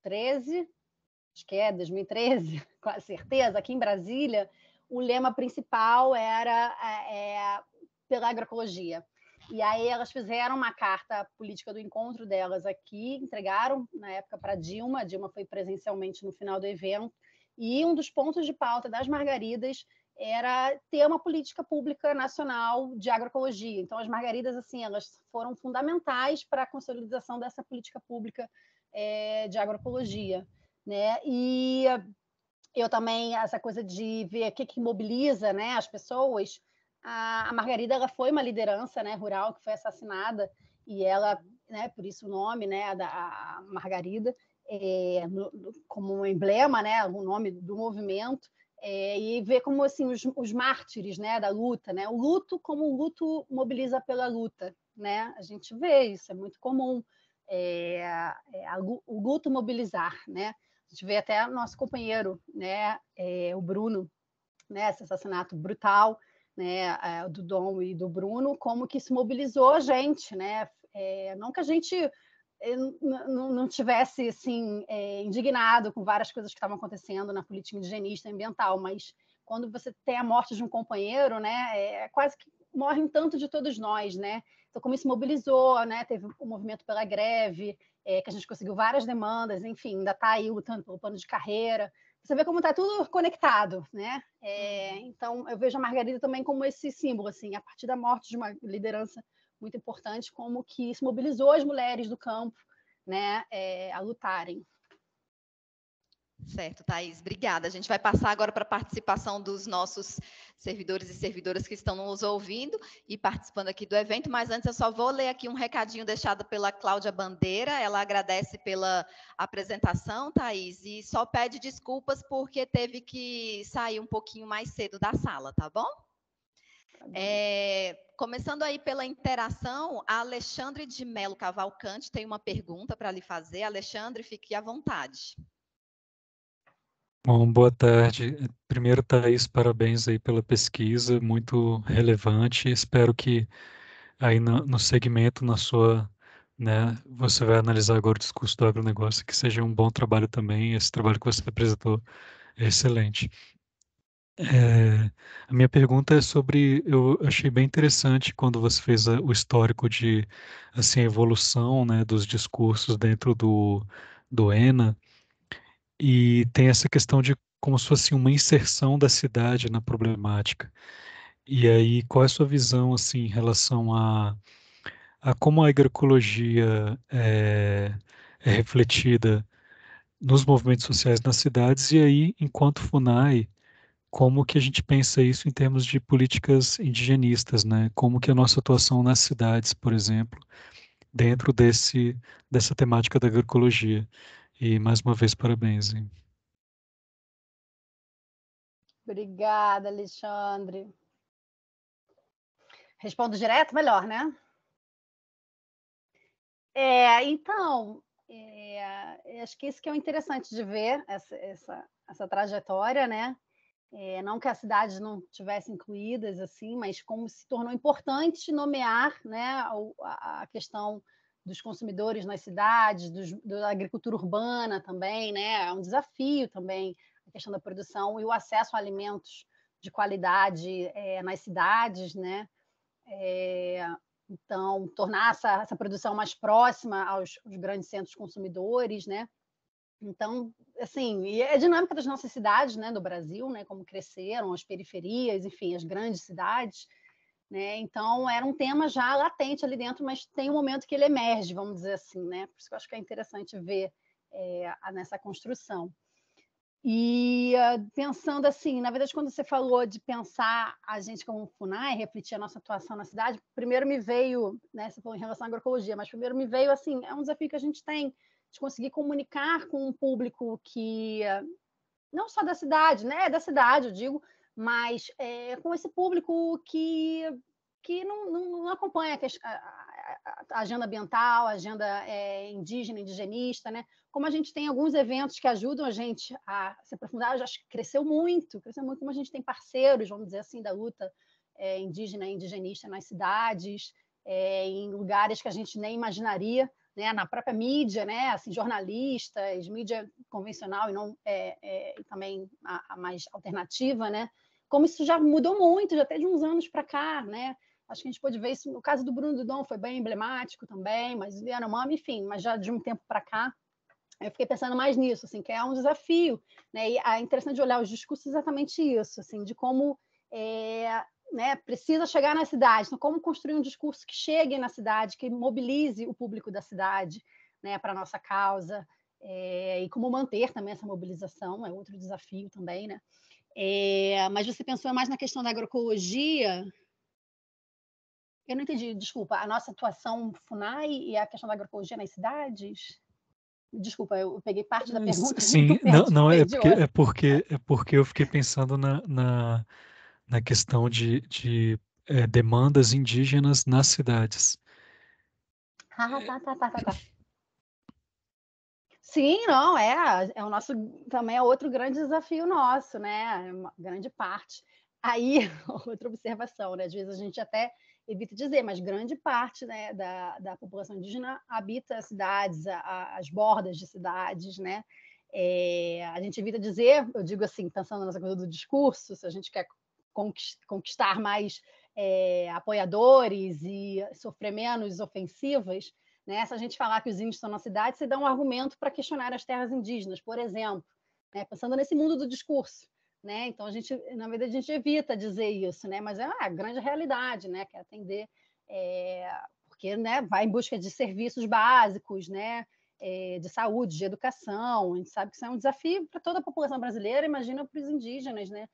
S2: acho que 2013, com certeza, aqui em Brasília, o lema principal era pela agroecologia. E aí elas fizeram uma carta política do encontro delas aqui, entregaram na época para a Dilma foi presencialmente no final do evento, e um dos pontos de pauta das Margaridas era ter uma política pública nacional de agroecologia. Então, as Margaridas, assim, elas foram fundamentais para a consolidação dessa política pública de agroecologia, né? E eu também, essa coisa de ver o que mobiliza, né, as pessoas. A Margarida, ela foi uma liderança, né, rural que foi assassinada, e ela, né, por isso o nome, né, a Margarida, como um emblema, né, o nome do movimento, e ver como assim os mártires, né, da luta, né, o luto como o luto mobiliza pela luta, né, a gente vê isso, é muito comum, o luto mobilizar, né. A gente vê até nosso companheiro, né, o Bruno, né, esse assassinato brutal, né, do Dom e do Bruno, como que isso mobilizou a gente, né? Não que a gente não tivesse assim indignado com várias coisas que estavam acontecendo na política indigenista e ambiental, mas quando você tem a morte de um companheiro, né, quase que morre um tanto de todos nós, né? Então, como isso mobilizou, né? Teve o movimento pela greve, que a gente conseguiu várias demandas, enfim, ainda está aí lutando pelo plano de carreira. Você vê como está tudo conectado, né? Então, eu vejo a Margarida também como esse símbolo, assim, a partir da morte de uma liderança muito importante, como que isso mobilizou as mulheres do campo, né, a lutarem.
S1: Certo, Thaís, obrigada. A gente vai passar agora para a participação dos nossos servidores e servidoras que estão nos ouvindo e participando aqui do evento, mas antes eu só vou ler aqui um recadinho deixado pela Cláudia Bandeira. Ela agradece pela apresentação, Thaís, e só pede desculpas porque teve que sair um pouquinho mais cedo da sala, tá bom? Começando aí pela interação, a Alexandre de Melo Cavalcante tem uma pergunta para lhe fazer. Alexandre, fique à vontade.
S4: Bom, boa tarde. Primeiro, Thaís, parabéns aí pela pesquisa, muito relevante. Espero que aí no segmento, né, você vai analisar agora o discurso do agronegócio, que seja um bom trabalho também. Esse trabalho que você apresentou é excelente. A minha pergunta é sobre, eu achei bem interessante quando você fez o histórico de, assim, a evolução, né, dos discursos dentro do ENA, e tem essa questão de como se fosse uma inserção da cidade na problemática. E aí, qual é a sua visão, assim, em relação a como a agroecologia é refletida nos movimentos sociais nas cidades, e aí, enquanto FUNAI, como que a gente pensa isso em termos de políticas indigenistas, né? Como que a nossa atuação nas cidades, por exemplo, dentro dessa temática da agroecologia. E, mais uma vez, parabéns, hein?
S2: Obrigada, Alexandre. Respondo direto? Melhor, né? Então, acho que isso que é o interessante de ver, essa trajetória, né? Não que as cidades não tivessem incluídas, assim, mas como se tornou importante nomear, né, a questão dos consumidores nas cidades, da agricultura urbana também, né? É um desafio também a questão da produção e o acesso a alimentos de qualidade nas cidades, né? Então, tornar essa produção mais próxima aos grandes centros consumidores, né? Então, assim, e é a dinâmica das nossas cidades, né, do Brasil, né, como cresceram, as periferias, enfim, as grandes cidades, né? Então, era um tema já latente ali dentro, mas tem um momento que ele emerge, vamos dizer assim, né? Por isso que eu acho que é interessante ver nessa construção. E pensando assim, na verdade, quando você falou de pensar a gente como FUNAI, refletir a nossa atuação na cidade, primeiro me veio, né, você falou em relação à agroecologia, mas primeiro me veio assim, é um desafio que a gente tem de conseguir comunicar com um público que não só da cidade, né, da cidade, eu digo, mas com esse público que não acompanha a agenda ambiental, a agenda indígena, indigenista, né? Como a gente tem alguns eventos que ajudam a gente a se aprofundar, já cresceu muito, como a gente tem parceiros, vamos dizer assim, da luta indígena e indigenista nas cidades, em lugares que a gente nem imaginaria, né, na própria mídia, né, assim, jornalistas, mídia convencional e não também a mais alternativa, né, como isso já mudou muito, já até de uns anos para cá, né, acho que a gente pode ver isso no caso do Bruno Dudon, foi bem emblemático também, mas Yanomami, enfim, mas já de um tempo para cá, eu fiquei pensando mais nisso, assim, que é um desafio, né, e é interessante olhar os discursos exatamente isso, assim, de como né, precisa chegar na cidade. Então, como construir um discurso que chegue na cidade, que mobilize o público da cidade, né, para a nossa causa, e como manter também essa mobilização, é outro desafio também, né? Mas você pensou mais na questão da agroecologia? Eu não entendi, desculpa, a nossa atuação FUNAI e a questão da agroecologia nas cidades? Desculpa, eu peguei parte da pergunta e
S4: Sim, não, não
S2: perdi outra.
S4: é porque eu fiquei pensando na questão de demandas indígenas nas cidades.
S2: Tá. Sim, não, é o nosso, também é outro grande desafio nosso, né? Uma grande parte. Aí, outra observação, né? Às vezes a gente até evita dizer, mas grande parte, né, da população indígena habita cidades, as bordas de cidades, né? A gente evita dizer, eu digo assim, pensando nessa coisa do discurso, se a gente quer conquistar mais apoiadores e sofrer menos ofensivas, né? Se a gente falar que os índios estão na cidade, você dá um argumento para questionar as terras indígenas, por exemplo, né? Pensando nesse mundo do discurso. Né? Então, na verdade, a gente evita dizer isso, né? Mas é a grande realidade, né? Que é atender, porque, né, vai em busca de serviços básicos, né? De saúde, de educação. A gente sabe que isso é um desafio para toda a população brasileira, imagina para os indígenas, né?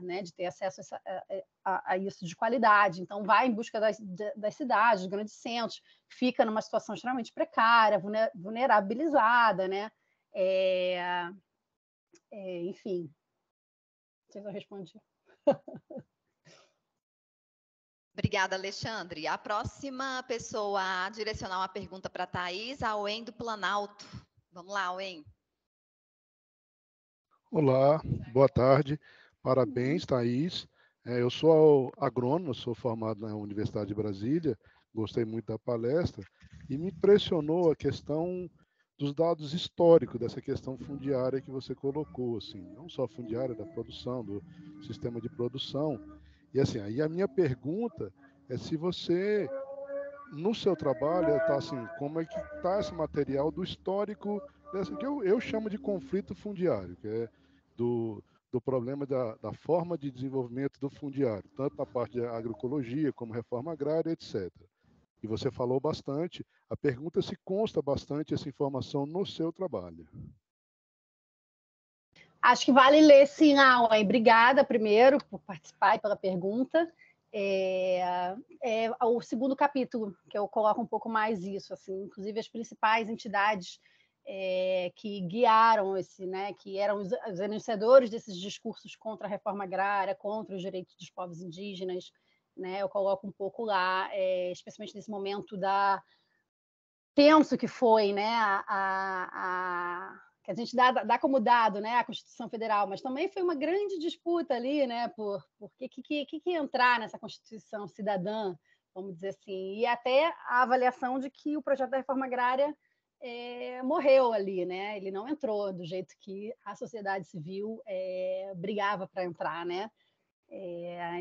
S2: Né, de ter acesso a isso de qualidade. Então, vai em busca das cidades, dos grandes centros, fica numa situação extremamente precária, vulnerabilizada, né? Enfim, não sei se eu respondi.
S1: Obrigada, Alexandre. A próxima pessoa a direcionar uma pergunta para a Thaís, a Oen do Planalto. Vamos lá, Oen.
S5: Olá, boa tarde. Parabéns, Thaís. Eu sou agrônomo, sou formado na Universidade de Brasília, gostei muito da palestra e me impressionou a questão dos dados históricos dessa questão fundiária que você colocou, assim, não só fundiária, da produção, do sistema de produção. E assim, aí a minha pergunta é se você, no seu trabalho, está assim, como é que está esse material do histórico dessa que eu chamo de conflito fundiário, que é do problema da forma de desenvolvimento do fundiário, tanto na parte de agroecologia como reforma agrária, etc. E você falou bastante, a pergunta se consta bastante essa informação no seu trabalho.
S2: Acho que vale ler, sim, Auen. Obrigada, primeiro, por participar e pela pergunta. O segundo capítulo, que eu coloco um pouco mais isso, assim, inclusive as principais entidades que guiaram né, que eram os iniciadores desses discursos contra a reforma agrária, contra os direitos dos povos indígenas, né, eu coloco um pouco lá, especialmente nesse momento tenso que foi, né, que a gente dá como dado, né, a Constituição Federal, mas também foi uma grande disputa ali, né, por que entrar nessa Constituição cidadã, vamos dizer assim, e até a avaliação de que o projeto da reforma agrária morreu ali, né, ele não entrou do jeito que a sociedade civil brigava para entrar, né,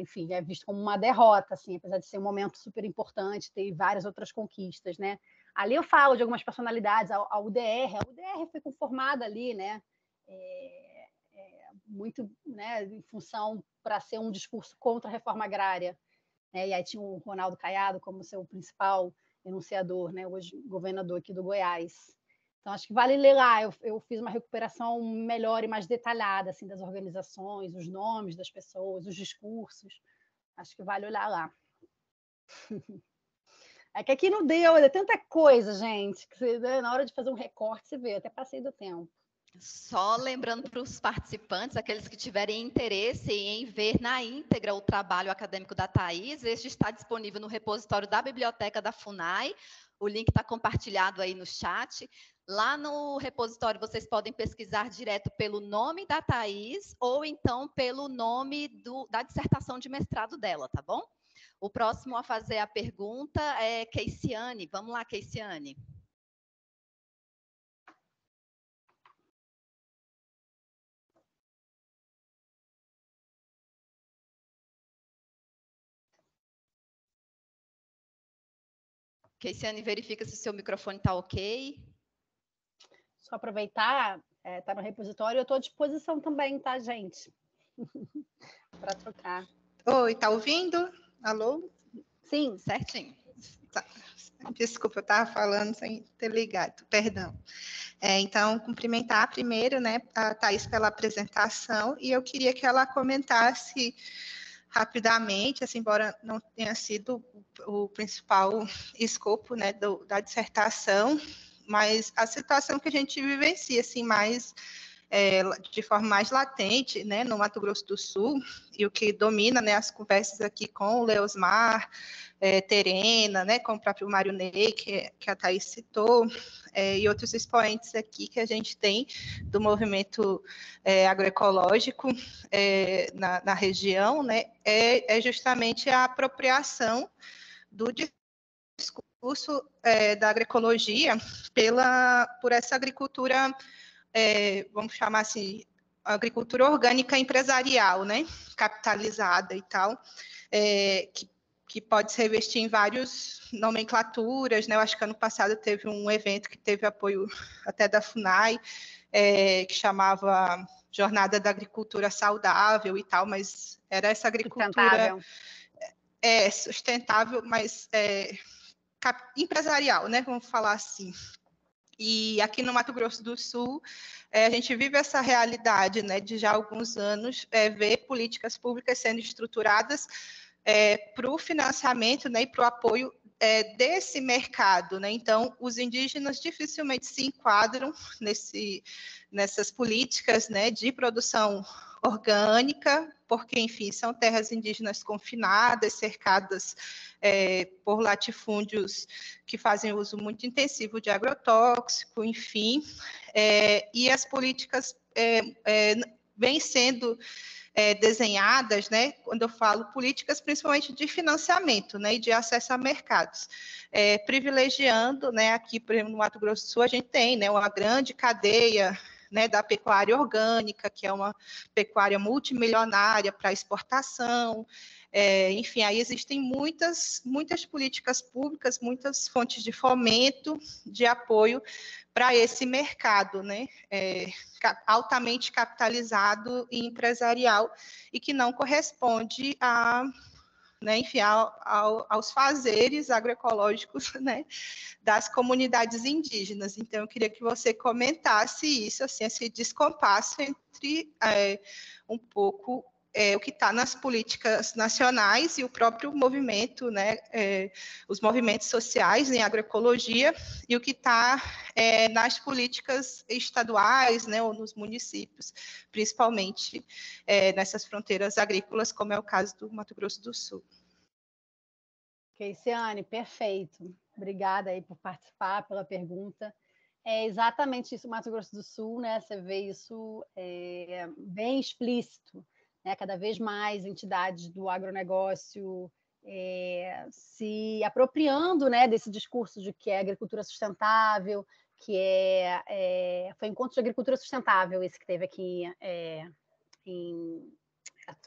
S2: enfim, é visto como uma derrota, assim, apesar de ser um momento super importante, ter várias outras conquistas, né. Ali eu falo de algumas personalidades, a UDR foi conformada ali, né? Muito, né, em função para ser um discurso contra a reforma agrária, né? E aí tinha o Ronaldo Caiado como seu principal enunciador, né? Hoje governador aqui do Goiás. Então acho que vale ler lá. Eu fiz uma recuperação melhor e mais detalhada assim das organizações, os nomes das pessoas, os discursos. Acho que vale olhar lá. É que aqui não deu, é tanta coisa, gente, que você, né, na hora de fazer um recorte, você vê, eu até passei do tempo.
S1: Só lembrando para os participantes, aqueles que tiverem interesse em ver na íntegra o trabalho acadêmico da Thaís, este está disponível no repositório da Biblioteca da FUNAI, o link está compartilhado aí no chat. Lá no repositório vocês podem pesquisar direto pelo nome da Thaís ou então pelo nome da dissertação de mestrado dela, tá bom? O próximo a fazer a pergunta é Keiciane. Vamos lá, Keiciane. Keiciane, verifica se o seu microfone está ok.
S2: Só aproveitar, tá no repositório, eu estou à disposição também, tá, gente? Para trocar.
S6: Oi, tá ouvindo? Alô?
S2: Sim.
S1: Certinho.
S6: Tá. Desculpa, eu estava falando sem ter ligado, perdão. Então, cumprimentar primeiro, né, a Thaís pela apresentação, e eu queria que ela comentasse rapidamente, assim, embora não tenha sido o principal escopo, né, da dissertação, mas a situação que a gente vivencia, assim, mais de forma mais latente, né, no Mato Grosso do Sul, e o que domina, né, as conversas aqui com o Leosmar, Terena, né, com o próprio Mário Ney, que a Thaís citou, e outros expoentes aqui que a gente tem do movimento agroecológico na região, né, é justamente a apropriação do discurso da agroecologia por essa agricultura, vamos chamar assim, agricultura orgânica empresarial, né, capitalizada e tal, que pode se revestir em várias nomenclaturas, né? Eu acho que ano passado teve um evento que teve apoio até da FUNAI, que chamava Jornada da Agricultura Saudável e tal, mas era essa agricultura sustentável, mas empresarial, né? Vamos falar assim. E aqui no Mato Grosso do Sul, a gente vive essa realidade, né, de já há alguns anos, ver políticas públicas sendo estruturadas para o financiamento, né, e para o apoio desse mercado, né? Então, os indígenas dificilmente se enquadram nessas políticas, né, de produção orgânica, porque, enfim, são terras indígenas confinadas, cercadas por latifúndios que fazem uso muito intensivo de agrotóxico, enfim, e as políticas vêm sendo desenhadas, né, quando eu falo políticas, principalmente de financiamento, né, e de acesso a mercados, privilegiando, né, aqui, por exemplo, no Mato Grosso do Sul, a gente tem, né, uma grande cadeia, né, da pecuária orgânica, que é uma pecuária multimilionária para exportação, enfim, aí existem muitas políticas públicas, muitas fontes de fomento, de apoio para esse mercado, né, altamente capitalizado e empresarial, e que não corresponde né, enfim, aos fazeres agroecológicos, né, das comunidades indígenas. Então, eu queria que você comentasse isso, assim, esse descompasso entre um pouco o que está nas políticas nacionais e o próprio movimento, né, os movimentos sociais em agroecologia, e o que está nas políticas estaduais, né, ou nos municípios, principalmente nessas fronteiras agrícolas, como é o caso do Mato Grosso do Sul.
S2: Keiciane, perfeito. Obrigada aí por participar, pela pergunta. É exatamente isso, Mato Grosso do Sul, né? Você vê isso bem explícito, né? Cada vez mais entidades do agronegócio se apropriando, né, desse discurso de que é agricultura sustentável, que foi encontro de agricultura sustentável esse que teve aqui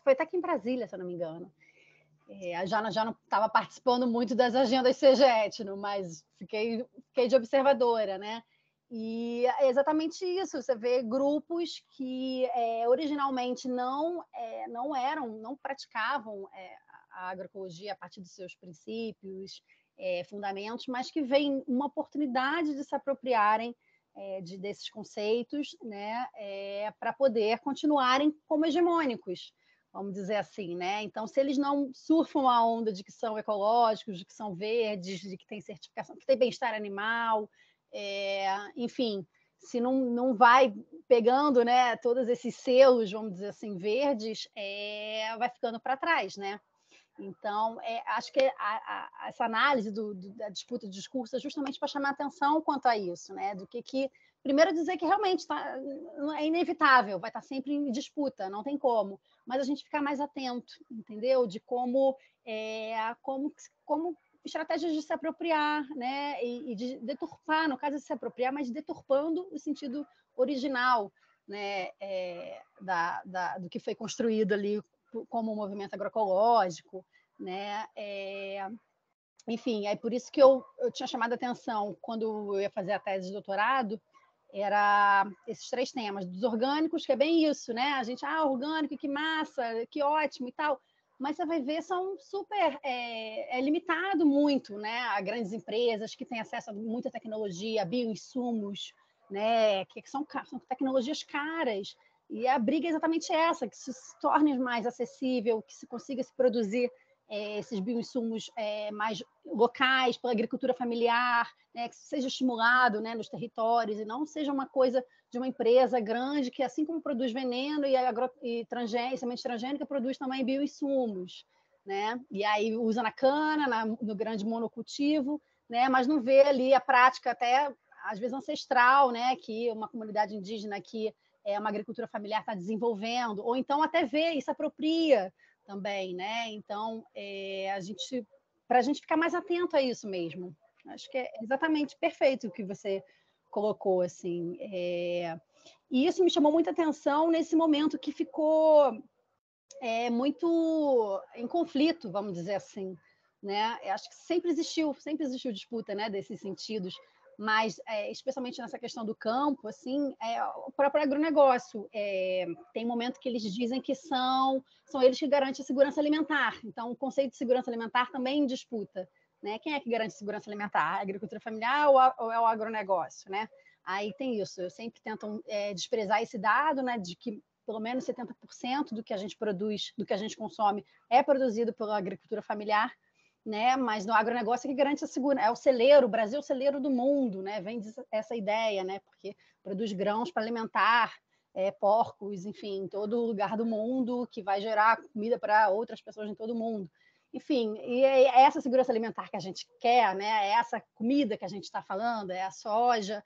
S2: foi até aqui em Brasília, se eu não me engano. Já não estava participando muito das agendas CGEtno, mas fiquei de observadora, né? E é exatamente isso, você vê grupos que originalmente não praticavam a agroecologia a partir dos seus princípios, fundamentos, mas que veem uma oportunidade de se apropriarem desses conceitos, né, para poder continuarem como hegemônicos, vamos dizer assim, né? Então, se eles não surfam a onda de que são ecológicos, de que são verdes, de que tem certificação, que tem bem-estar animal, enfim, se não vai pegando, né, todos esses selos, vamos dizer assim, verdes, vai ficando para trás, né? Então, acho que essa análise da disputa de discurso é justamente para chamar atenção quanto a isso, né? Do que primeiro dizer que realmente é inevitável, vai estar sempre em disputa, não tem como, mas a gente ficar mais atento, entendeu? De como estratégias de se apropriar, né? E de deturpar, no caso de se apropriar, mas deturpando o sentido original, né? Do que foi construído ali como um movimento agroecológico, né? Enfim, é por isso que eu tinha chamado a atenção quando eu ia fazer a tese de doutorado, era esses 3 temas, dos orgânicos, que é bem isso, né? A gente, orgânico, que massa, que ótimo e tal, mas você vai ver, são super limitado muito, né? A grandes empresas que têm acesso a muita tecnologia, bioinsumos, né? Que são tecnologias caras. E a briga é exatamente essa, que se torne mais acessível, que se consiga se produzir esses bioinsumos mais locais, pela agricultura familiar, né, que seja estimulado, né, nos territórios, e não seja uma coisa de uma empresa grande que, assim como produz veneno e semente transgênica, produz também bioinsumos, né? E aí usa na cana, no grande monocultivo, né, mas não vê ali a prática até, às vezes, ancestral, né, que uma comunidade indígena que uma agricultura familiar está desenvolvendo, ou então até vê e se apropria também, né? Então, para a gente ficar mais atento a isso mesmo. Acho que é exatamente perfeito o que você colocou, assim. E isso me chamou muita atenção nesse momento que ficou muito em conflito, vamos dizer assim, né? Acho que sempre existiu disputa, né, desses sentidos, mas especialmente nessa questão do campo, assim, o próprio agronegócio tem momento que eles dizem que são eles que garantem a segurança alimentar. Então, o conceito de segurança alimentar também em disputa, né? Quem é que garante segurança alimentar? A agricultura familiar ou é o agronegócio, né? Aí tem isso. Eu sempre tento desprezar esse dado, né, de que pelo menos 70% do que a gente produz, do que a gente consome, é produzido pela agricultura familiar, né? Mas no agronegócio que garante a segurança, é o celeiro, o Brasil é o celeiro do mundo, né? Vem essa ideia, né? Porque produz grãos para alimentar porcos, enfim, em todo lugar do mundo, que vai gerar comida para outras pessoas em todo o mundo. Enfim, e é essa segurança alimentar que a gente quer, né? É essa comida que a gente está falando, é a soja,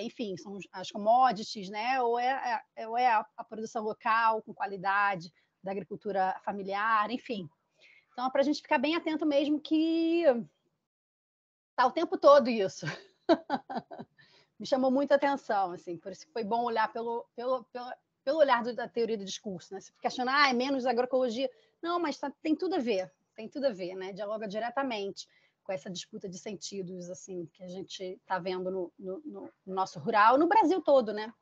S2: enfim, são as commodities, né? Ou é a produção local, com qualidade, da agricultura familiar, enfim. Então, é para a gente ficar bem atento mesmo que está o tempo todo isso. Me chamou muita atenção, assim, por isso que foi bom olhar pelo olhar da teoria do discurso, né? Você fica achando, é menos agroecologia. Não, mas tem tudo a ver, né? Dialoga diretamente com essa disputa de sentidos, assim, que a gente está vendo no nosso rural, no Brasil todo, né?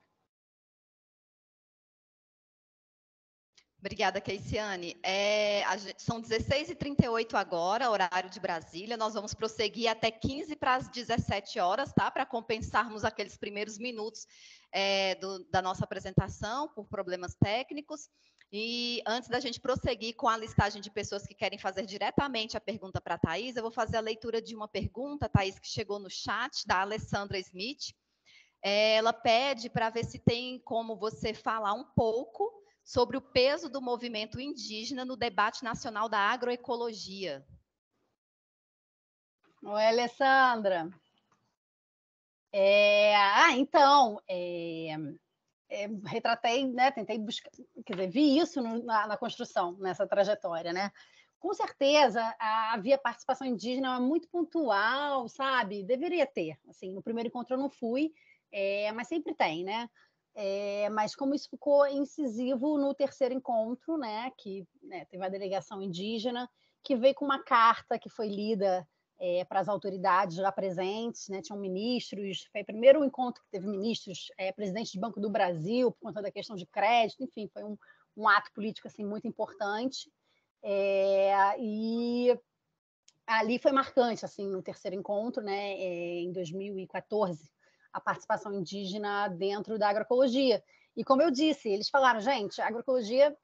S1: Obrigada, Keiciane. São 16h38 agora, horário de Brasília. Nós vamos prosseguir até 15 para as 17 horas, tá? Para compensarmos aqueles primeiros minutos da nossa apresentação por problemas técnicos. E antes da gente prosseguir com a listagem de pessoas que querem fazer diretamente a pergunta para a Thaís, eu vou fazer a leitura de uma pergunta, Thaís, que chegou no chat, da Alessandra Smith. Ela pede para ver se tem como você falar um pouco sobre o peso do movimento indígena no debate nacional da agroecologia.
S2: Oi, Alessandra. Então, retratei, né, tentei buscar, quer dizer, vi isso na construção, nessa trajetória, né? Com certeza, havia participação indígena muito pontual, sabe? Deveria ter, assim, no primeiro encontro eu não fui, mas sempre tem, né? Mas como isso ficou incisivo no terceiro encontro, né, que teve a delegação indígena, que veio com uma carta que foi lida para as autoridades já presentes, né? Tinham ministros, foi o primeiro encontro que teve ministros, presidente do Banco do Brasil, por conta da questão de crédito, enfim, foi um ato político assim, muito importante. E ali foi marcante, assim, no terceiro encontro, né, em 2014, a participação indígena dentro da agroecologia. E como eu disse, eles falaram, gente, a agroecologia,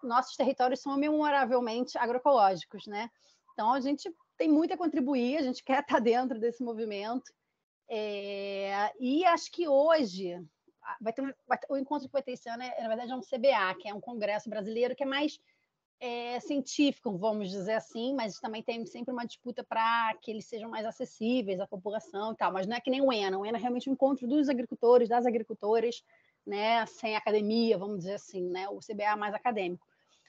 S2: nossos territórios são memoravelmente agroecológicos, né? Então a gente tem muito a contribuir, a gente quer estar dentro desse movimento. E acho que hoje o encontro que vai ter esse ano, na verdade, é um CBA, que é um congresso brasileiro que é mais científico, vamos dizer assim, mas também tem sempre uma disputa para que eles sejam mais acessíveis à população e tal, mas não é que nem o ENA. O ENA é realmente um encontro dos agricultores, das agricultoras, né, sem academia, vamos dizer assim, né? O CBA é mais acadêmico.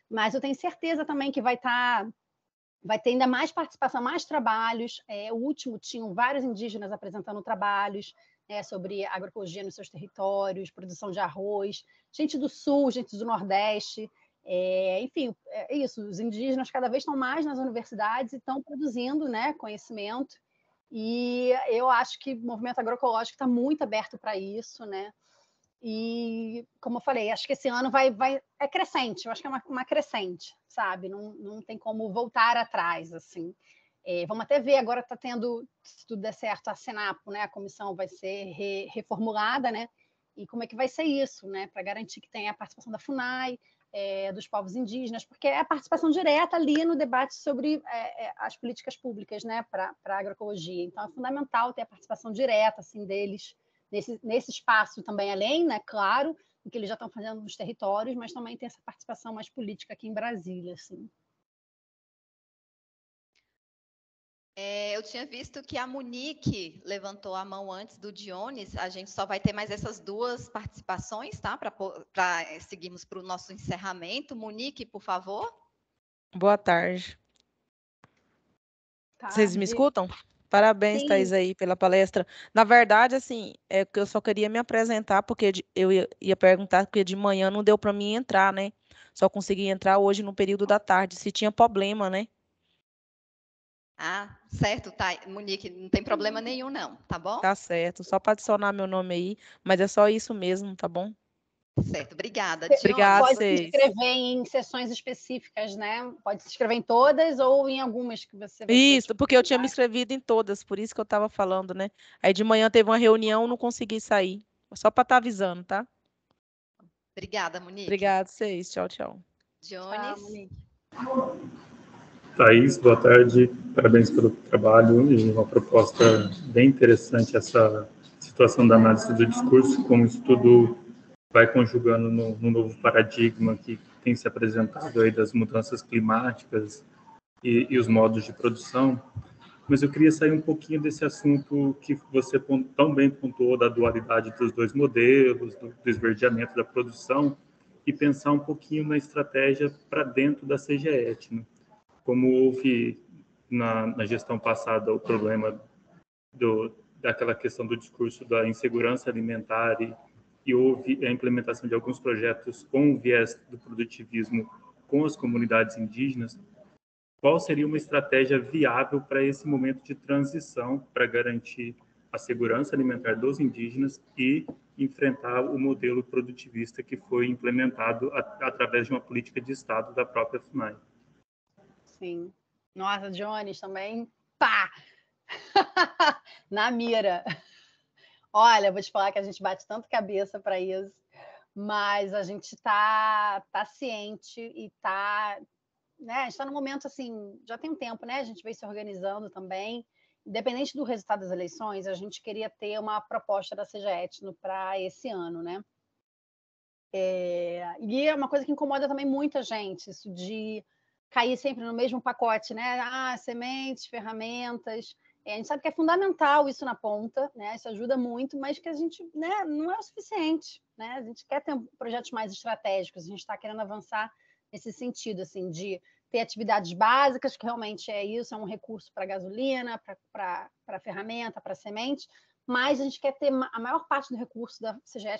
S2: Mas eu tenho certeza também que vai ter ainda mais participação, mais trabalhos. O último tinham vários indígenas apresentando trabalhos sobre agroecologia nos seus territórios, produção de arroz, gente do Sul, gente do Nordeste. Enfim, é isso. Os indígenas cada vez estão mais nas universidades e estão produzindo, né, conhecimento. E eu acho que o movimento agroecológico está muito aberto para isso, né? E, como eu falei, acho que esse ano é crescente, eu acho que é uma crescente, sabe? Não tem como voltar atrás, assim. Vamos até ver, agora está tendo, se tudo der certo, a Senapo, né? A comissão vai ser reformulada, né? E como é que vai ser isso, né? Para garantir que tenha a participação da FUNAI, dos povos indígenas, porque é a participação direta ali no debate sobre as políticas públicas, né? Para a agroecologia. Então, é fundamental ter a participação direta, assim, deles, nesse espaço também, além, né, claro, do que eles já estão fazendo nos territórios, mas também tem essa participação mais política aqui em Brasília, assim.
S1: Eu tinha visto que a Monique levantou a mão antes do Dionis. A gente só vai ter mais essas duas participações, tá? Para seguirmos para o nosso encerramento. Monique, por favor.
S7: Boa tarde. Vocês me escutam? Parabéns,
S2: Sim.
S7: Thaís, aí pela palestra. Na verdade, assim, que eu só queria me apresentar, porque eu ia perguntar, porque de manhã não deu para mim entrar, né? Só consegui entrar hoje no período da tarde, se tinha problema, né?
S1: Ah, certo, tá. Monique, não tem problema nenhum, não, tá bom?
S7: Tá certo, só para adicionar meu nome aí, mas é só isso mesmo, tá bom?
S1: Certo, obrigada.
S7: Obrigada,
S2: pode
S7: vocês.
S2: se inscrever em sessões específicas, né? Pode se inscrever em todas ou em algumas que você vai
S7: Isso, porque eu tinha me inscrevido em todas, por isso que eu estava falando, né? Aí de manhã teve uma reunião, não consegui sair. Só para estar avisando, tá?
S1: Obrigada, Monique.
S7: Obrigada, vocês. Tchau, tchau.
S1: Dionis.
S3: Thaís, boa tarde. Parabéns pelo trabalho e uma proposta bem interessante essa situação da análise do discurso, como isso tudo vai conjugando no novo paradigma que tem se apresentado aí das mudanças climáticas e os modos de produção. Mas eu queria sair um pouquinho desse assunto que você tão bem pontuou da dualidade dos dois modelos, do esverdeamento da produção, e pensar um pouquinho na estratégia para dentro da CGE Etno. Como houve na gestão passada o problema daquela questão do discurso da insegurança alimentar e houve a implementação de alguns projetos com o viés do produtivismo com as comunidades indígenas, qual seria uma estratégia viável para esse momento de transição para garantir a segurança alimentar dos indígenas e enfrentar o modelo produtivista que foi implementado através de uma política de Estado da própria FUNAI?
S2: Sim. Nossa, Dionis também, pá! Na mira. Olha, vou te falar que a gente bate tanto cabeça para isso, mas a gente tá ciente e né, a gente está no momento assim, já tem um tempo, né? A gente veio se organizando também. Independente do resultado das eleições, a gente queria ter uma proposta da CGE Etno para esse ano, né? E é uma coisa que incomoda também muita gente, isso de cair sempre no mesmo pacote, né? Sementes, ferramentas. A gente sabe que é fundamental isso na ponta, né? Isso ajuda muito, mas que a gente, né, não é o suficiente, né? A gente quer ter projetos mais estratégicos, a gente está querendo avançar nesse sentido, assim, de ter atividades básicas, que realmente é isso, é um recurso para gasolina, para ferramenta, para semente, mas a gente quer ter a maior parte do recurso da CGE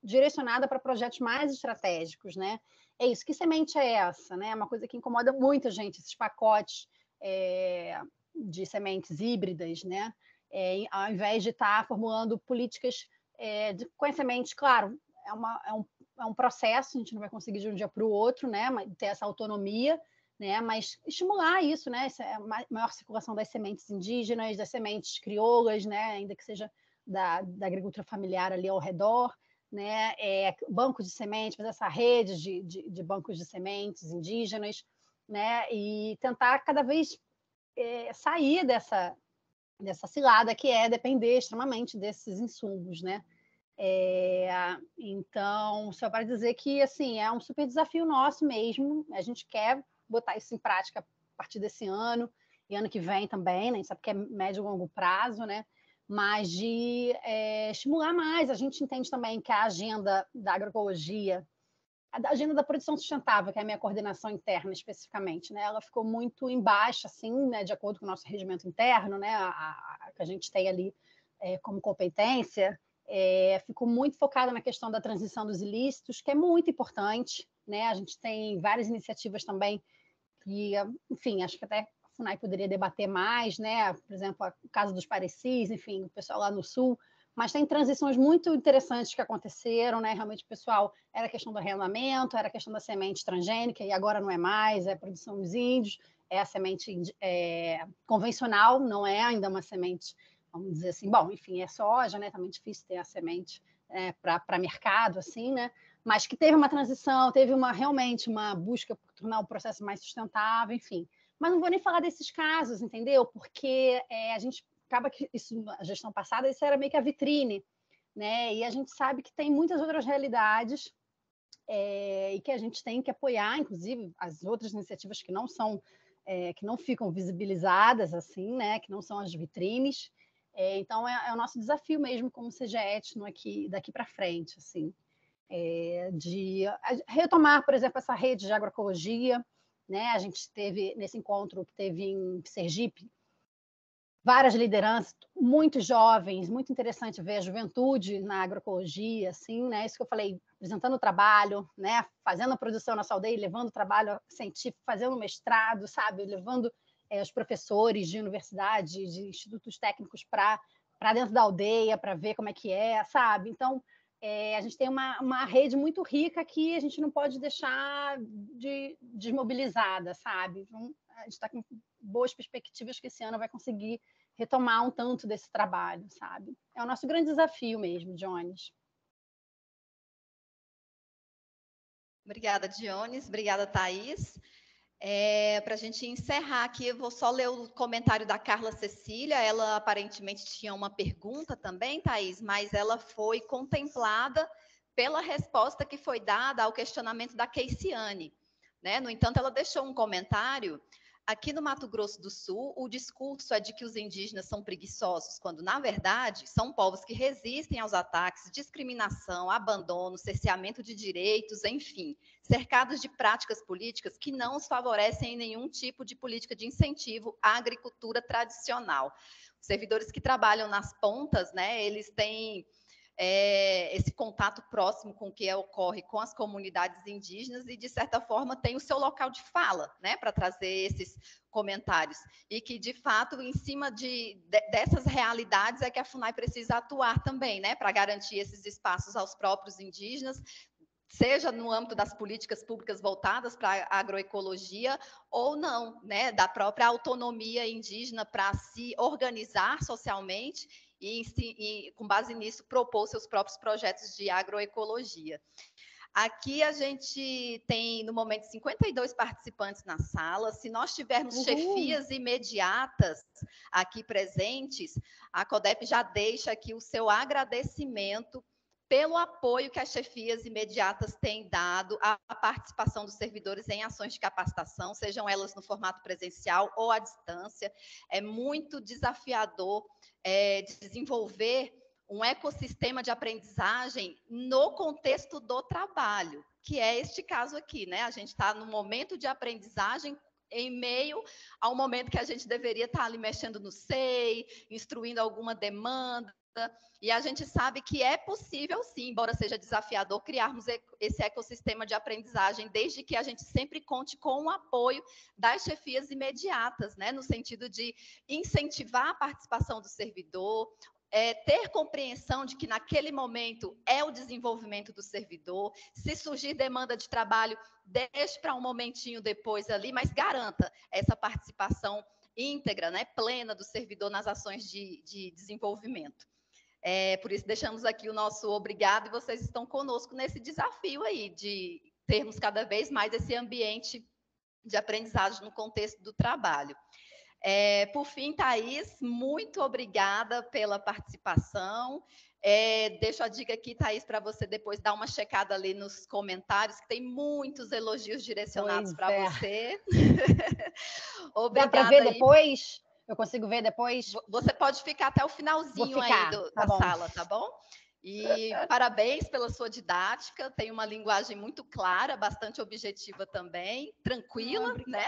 S2: direcionada para projetos mais estratégicos, né? É isso. Que semente é essa, né? É uma coisa que incomoda muita gente, esses pacotes de sementes híbridas, né? Ao invés de estar formulando políticas com as sementes, claro, é um processo, a gente não vai conseguir de um dia para o outro, né? Ter essa autonomia, né? Mas estimular isso, né? Essa maior circulação das sementes indígenas, das sementes crioulas, né? Ainda que seja da agricultura familiar ali ao redor, né? Bancos de sementes, fazer essa rede de bancos de sementes indígenas, né? E tentar cada vez sair dessa cilada que é depender extremamente desses insumos, né? Então, só para dizer que assim é um super desafio nosso mesmo. A gente quer botar isso em prática a partir desse ano e ano que vem também, né? A gente sabe que é médio e longo prazo, né? Mas de estimular mais. A gente entende também que a agenda da agroecologia, a agenda da produção sustentável, que é a minha coordenação interna especificamente, né? Ela ficou muito embaixo, assim, né? De acordo com o nosso regimento interno, né? Que a gente tem ali como competência. Ficou muito focada na questão da transição dos ilícitos, que é muito importante, né? A gente tem várias iniciativas também que, enfim, acho que até a FUNAI poderia debater mais, né? Por exemplo, o caso dos parecis, enfim, o pessoal lá no Sul, mas tem transições muito interessantes que aconteceram, né? Realmente o pessoal, era a questão do arrendamento, era a questão da semente transgênica, e agora não é mais, é a produção dos índios, é a semente convencional, não é ainda uma semente, vamos dizer assim, bom, enfim, é soja, né? Também difícil ter a semente para mercado, assim, né? Mas que teve uma transição, teve realmente uma busca por tornar o processo mais sustentável, enfim. Mas não vou nem falar desses casos, entendeu? Porque a gente acaba que isso, na gestão passada, isso era meio que a vitrine, né? E a gente sabe que tem muitas outras realidades e que a gente tem que apoiar, inclusive as outras iniciativas que não são, que não ficam visibilizadas, assim, né? Que não são as vitrines. Então é o nosso desafio mesmo como CGE Etno daqui para frente, assim. De retomar, por exemplo, essa rede de agroecologia, né? A gente teve nesse encontro que teve em Sergipe várias lideranças, muito jovens, muito interessante ver a juventude na agroecologia, assim, né? Isso que eu falei, apresentando o trabalho, né? Fazendo a produção na sua aldeia, levando o trabalho científico, fazendo mestrado, sabe? Levando os professores de universidade, de institutos técnicos para dentro da aldeia, para ver como é que sabe? Então, a gente tem uma rede muito rica que a gente não pode deixar desmobilizada, sabe? Então, a gente está com boas perspectivas que esse ano vai conseguir retomar um tanto desse trabalho, sabe? É o nosso grande desafio mesmo, Jones.
S1: Obrigada, Dionis. Obrigada, Thaís. Para a gente encerrar aqui, eu vou só ler o comentário da Carla Cecília. Ela aparentemente tinha uma pergunta também, Thaís, mas ela foi contemplada pela resposta que foi dada ao questionamento da Keiciane, né? No entanto, ela deixou um comentário. Aqui no Mato Grosso do Sul, o discurso é de que os indígenas são preguiçosos, quando, na verdade, são povos que resistem aos ataques, discriminação, abandono, cerceamento de direitos, enfim, cercados de práticas políticas que não os favorecem em nenhum tipo de política de incentivo à agricultura tradicional. Os servidores que trabalham nas pontas, né, eles têm esse contato próximo com o que ocorre com as comunidades indígenas e, de certa forma, tem o seu local de fala, né, para trazer esses comentários. E que, de fato, em cima dessas realidades é que a FUNAI precisa atuar também, né, para garantir esses espaços aos próprios indígenas, seja no âmbito das políticas públicas voltadas para a agroecologia ou não, né, da própria autonomia indígena para se organizar socialmente e, com base nisso, propor seus próprios projetos de agroecologia. Aqui a gente tem, no momento, 52 participantes na sala. Se nós tivermos chefias imediatas aqui presentes, a CODEP já deixa aqui o seu agradecimento pelo apoio que as chefias imediatas têm dado à participação dos servidores em ações de capacitação, sejam elas no formato presencial ou à distância. É muito desafiador desenvolver um ecossistema de aprendizagem no contexto do trabalho, que é este caso aqui, né? A gente está no momento de aprendizagem em meio ao momento que a gente deveria estar ali mexendo no SEI, instruindo alguma demanda, E a gente sabe que é possível, sim, embora seja desafiador, criarmos esse ecossistema de aprendizagem, desde que a gente sempre conte com o apoio das chefias imediatas, né? No sentido de incentivar a participação do servidor, ter compreensão de que naquele momento é o desenvolvimento do servidor. Se surgir demanda de trabalho, deixe para um momentinho depois ali, mas garanta essa participação íntegra, né, plena do servidor nas ações de desenvolvimento. Por isso, deixamos aqui o nosso obrigado e vocês estão conosco nesse desafio aí de termos cada vez mais esse ambiente de aprendizagem no contexto do trabalho. Por fim, Thaís, muito obrigada pela participação. Deixo a dica aqui, Thaís, para você depois dar uma checada ali nos comentários, que tem muitos elogios direcionados para você.
S2: Dá
S1: Obrigada.
S2: para ver depois? Eu consigo ver depois?
S1: Você pode ficar até o finalzinho aí da sala, tá bom? E parabéns pela sua didática, tem uma linguagem muito clara, bastante objetiva também, tranquila, né?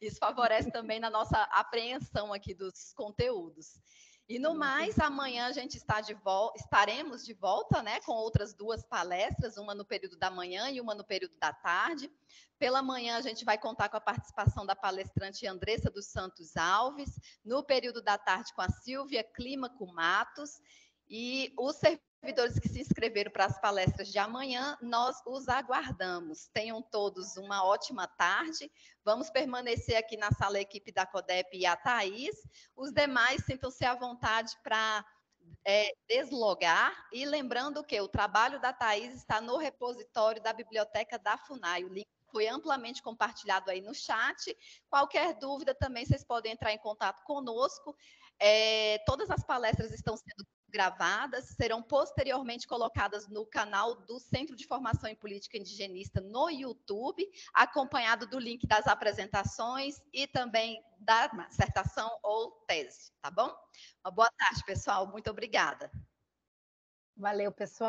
S1: Isso favorece também na nossa apreensão aqui dos conteúdos. E no mais, amanhã a gente estaremos de volta, né, com outras 2 palestras, uma no período da manhã e uma no período da tarde. Pela manhã a gente vai contar com a participação da palestrante Andressa dos Santos Alves, no período da tarde com a Silvia Clímaco Matos, e os servidores que se inscreveram para as palestras de amanhã, nós os aguardamos. Tenham todos uma ótima tarde. Vamos permanecer aqui na sala, a equipe da CODEP e a Thaís. Os demais, sintam-se à vontade para deslogar. E lembrando que o trabalho da Thaís está no repositório da Biblioteca da FUNAI. O link foi amplamente compartilhado aí no chat. Qualquer dúvida também, vocês podem entrar em contato conosco. Todas as palestras estão sendo gravadas, serão posteriormente colocadas no canal do Centro de Formação em Política Indigenista no YouTube, acompanhado do link das apresentações e também da dissertação ou tese, tá bom? Uma boa tarde, pessoal. Muito obrigada.
S2: Valeu, pessoal.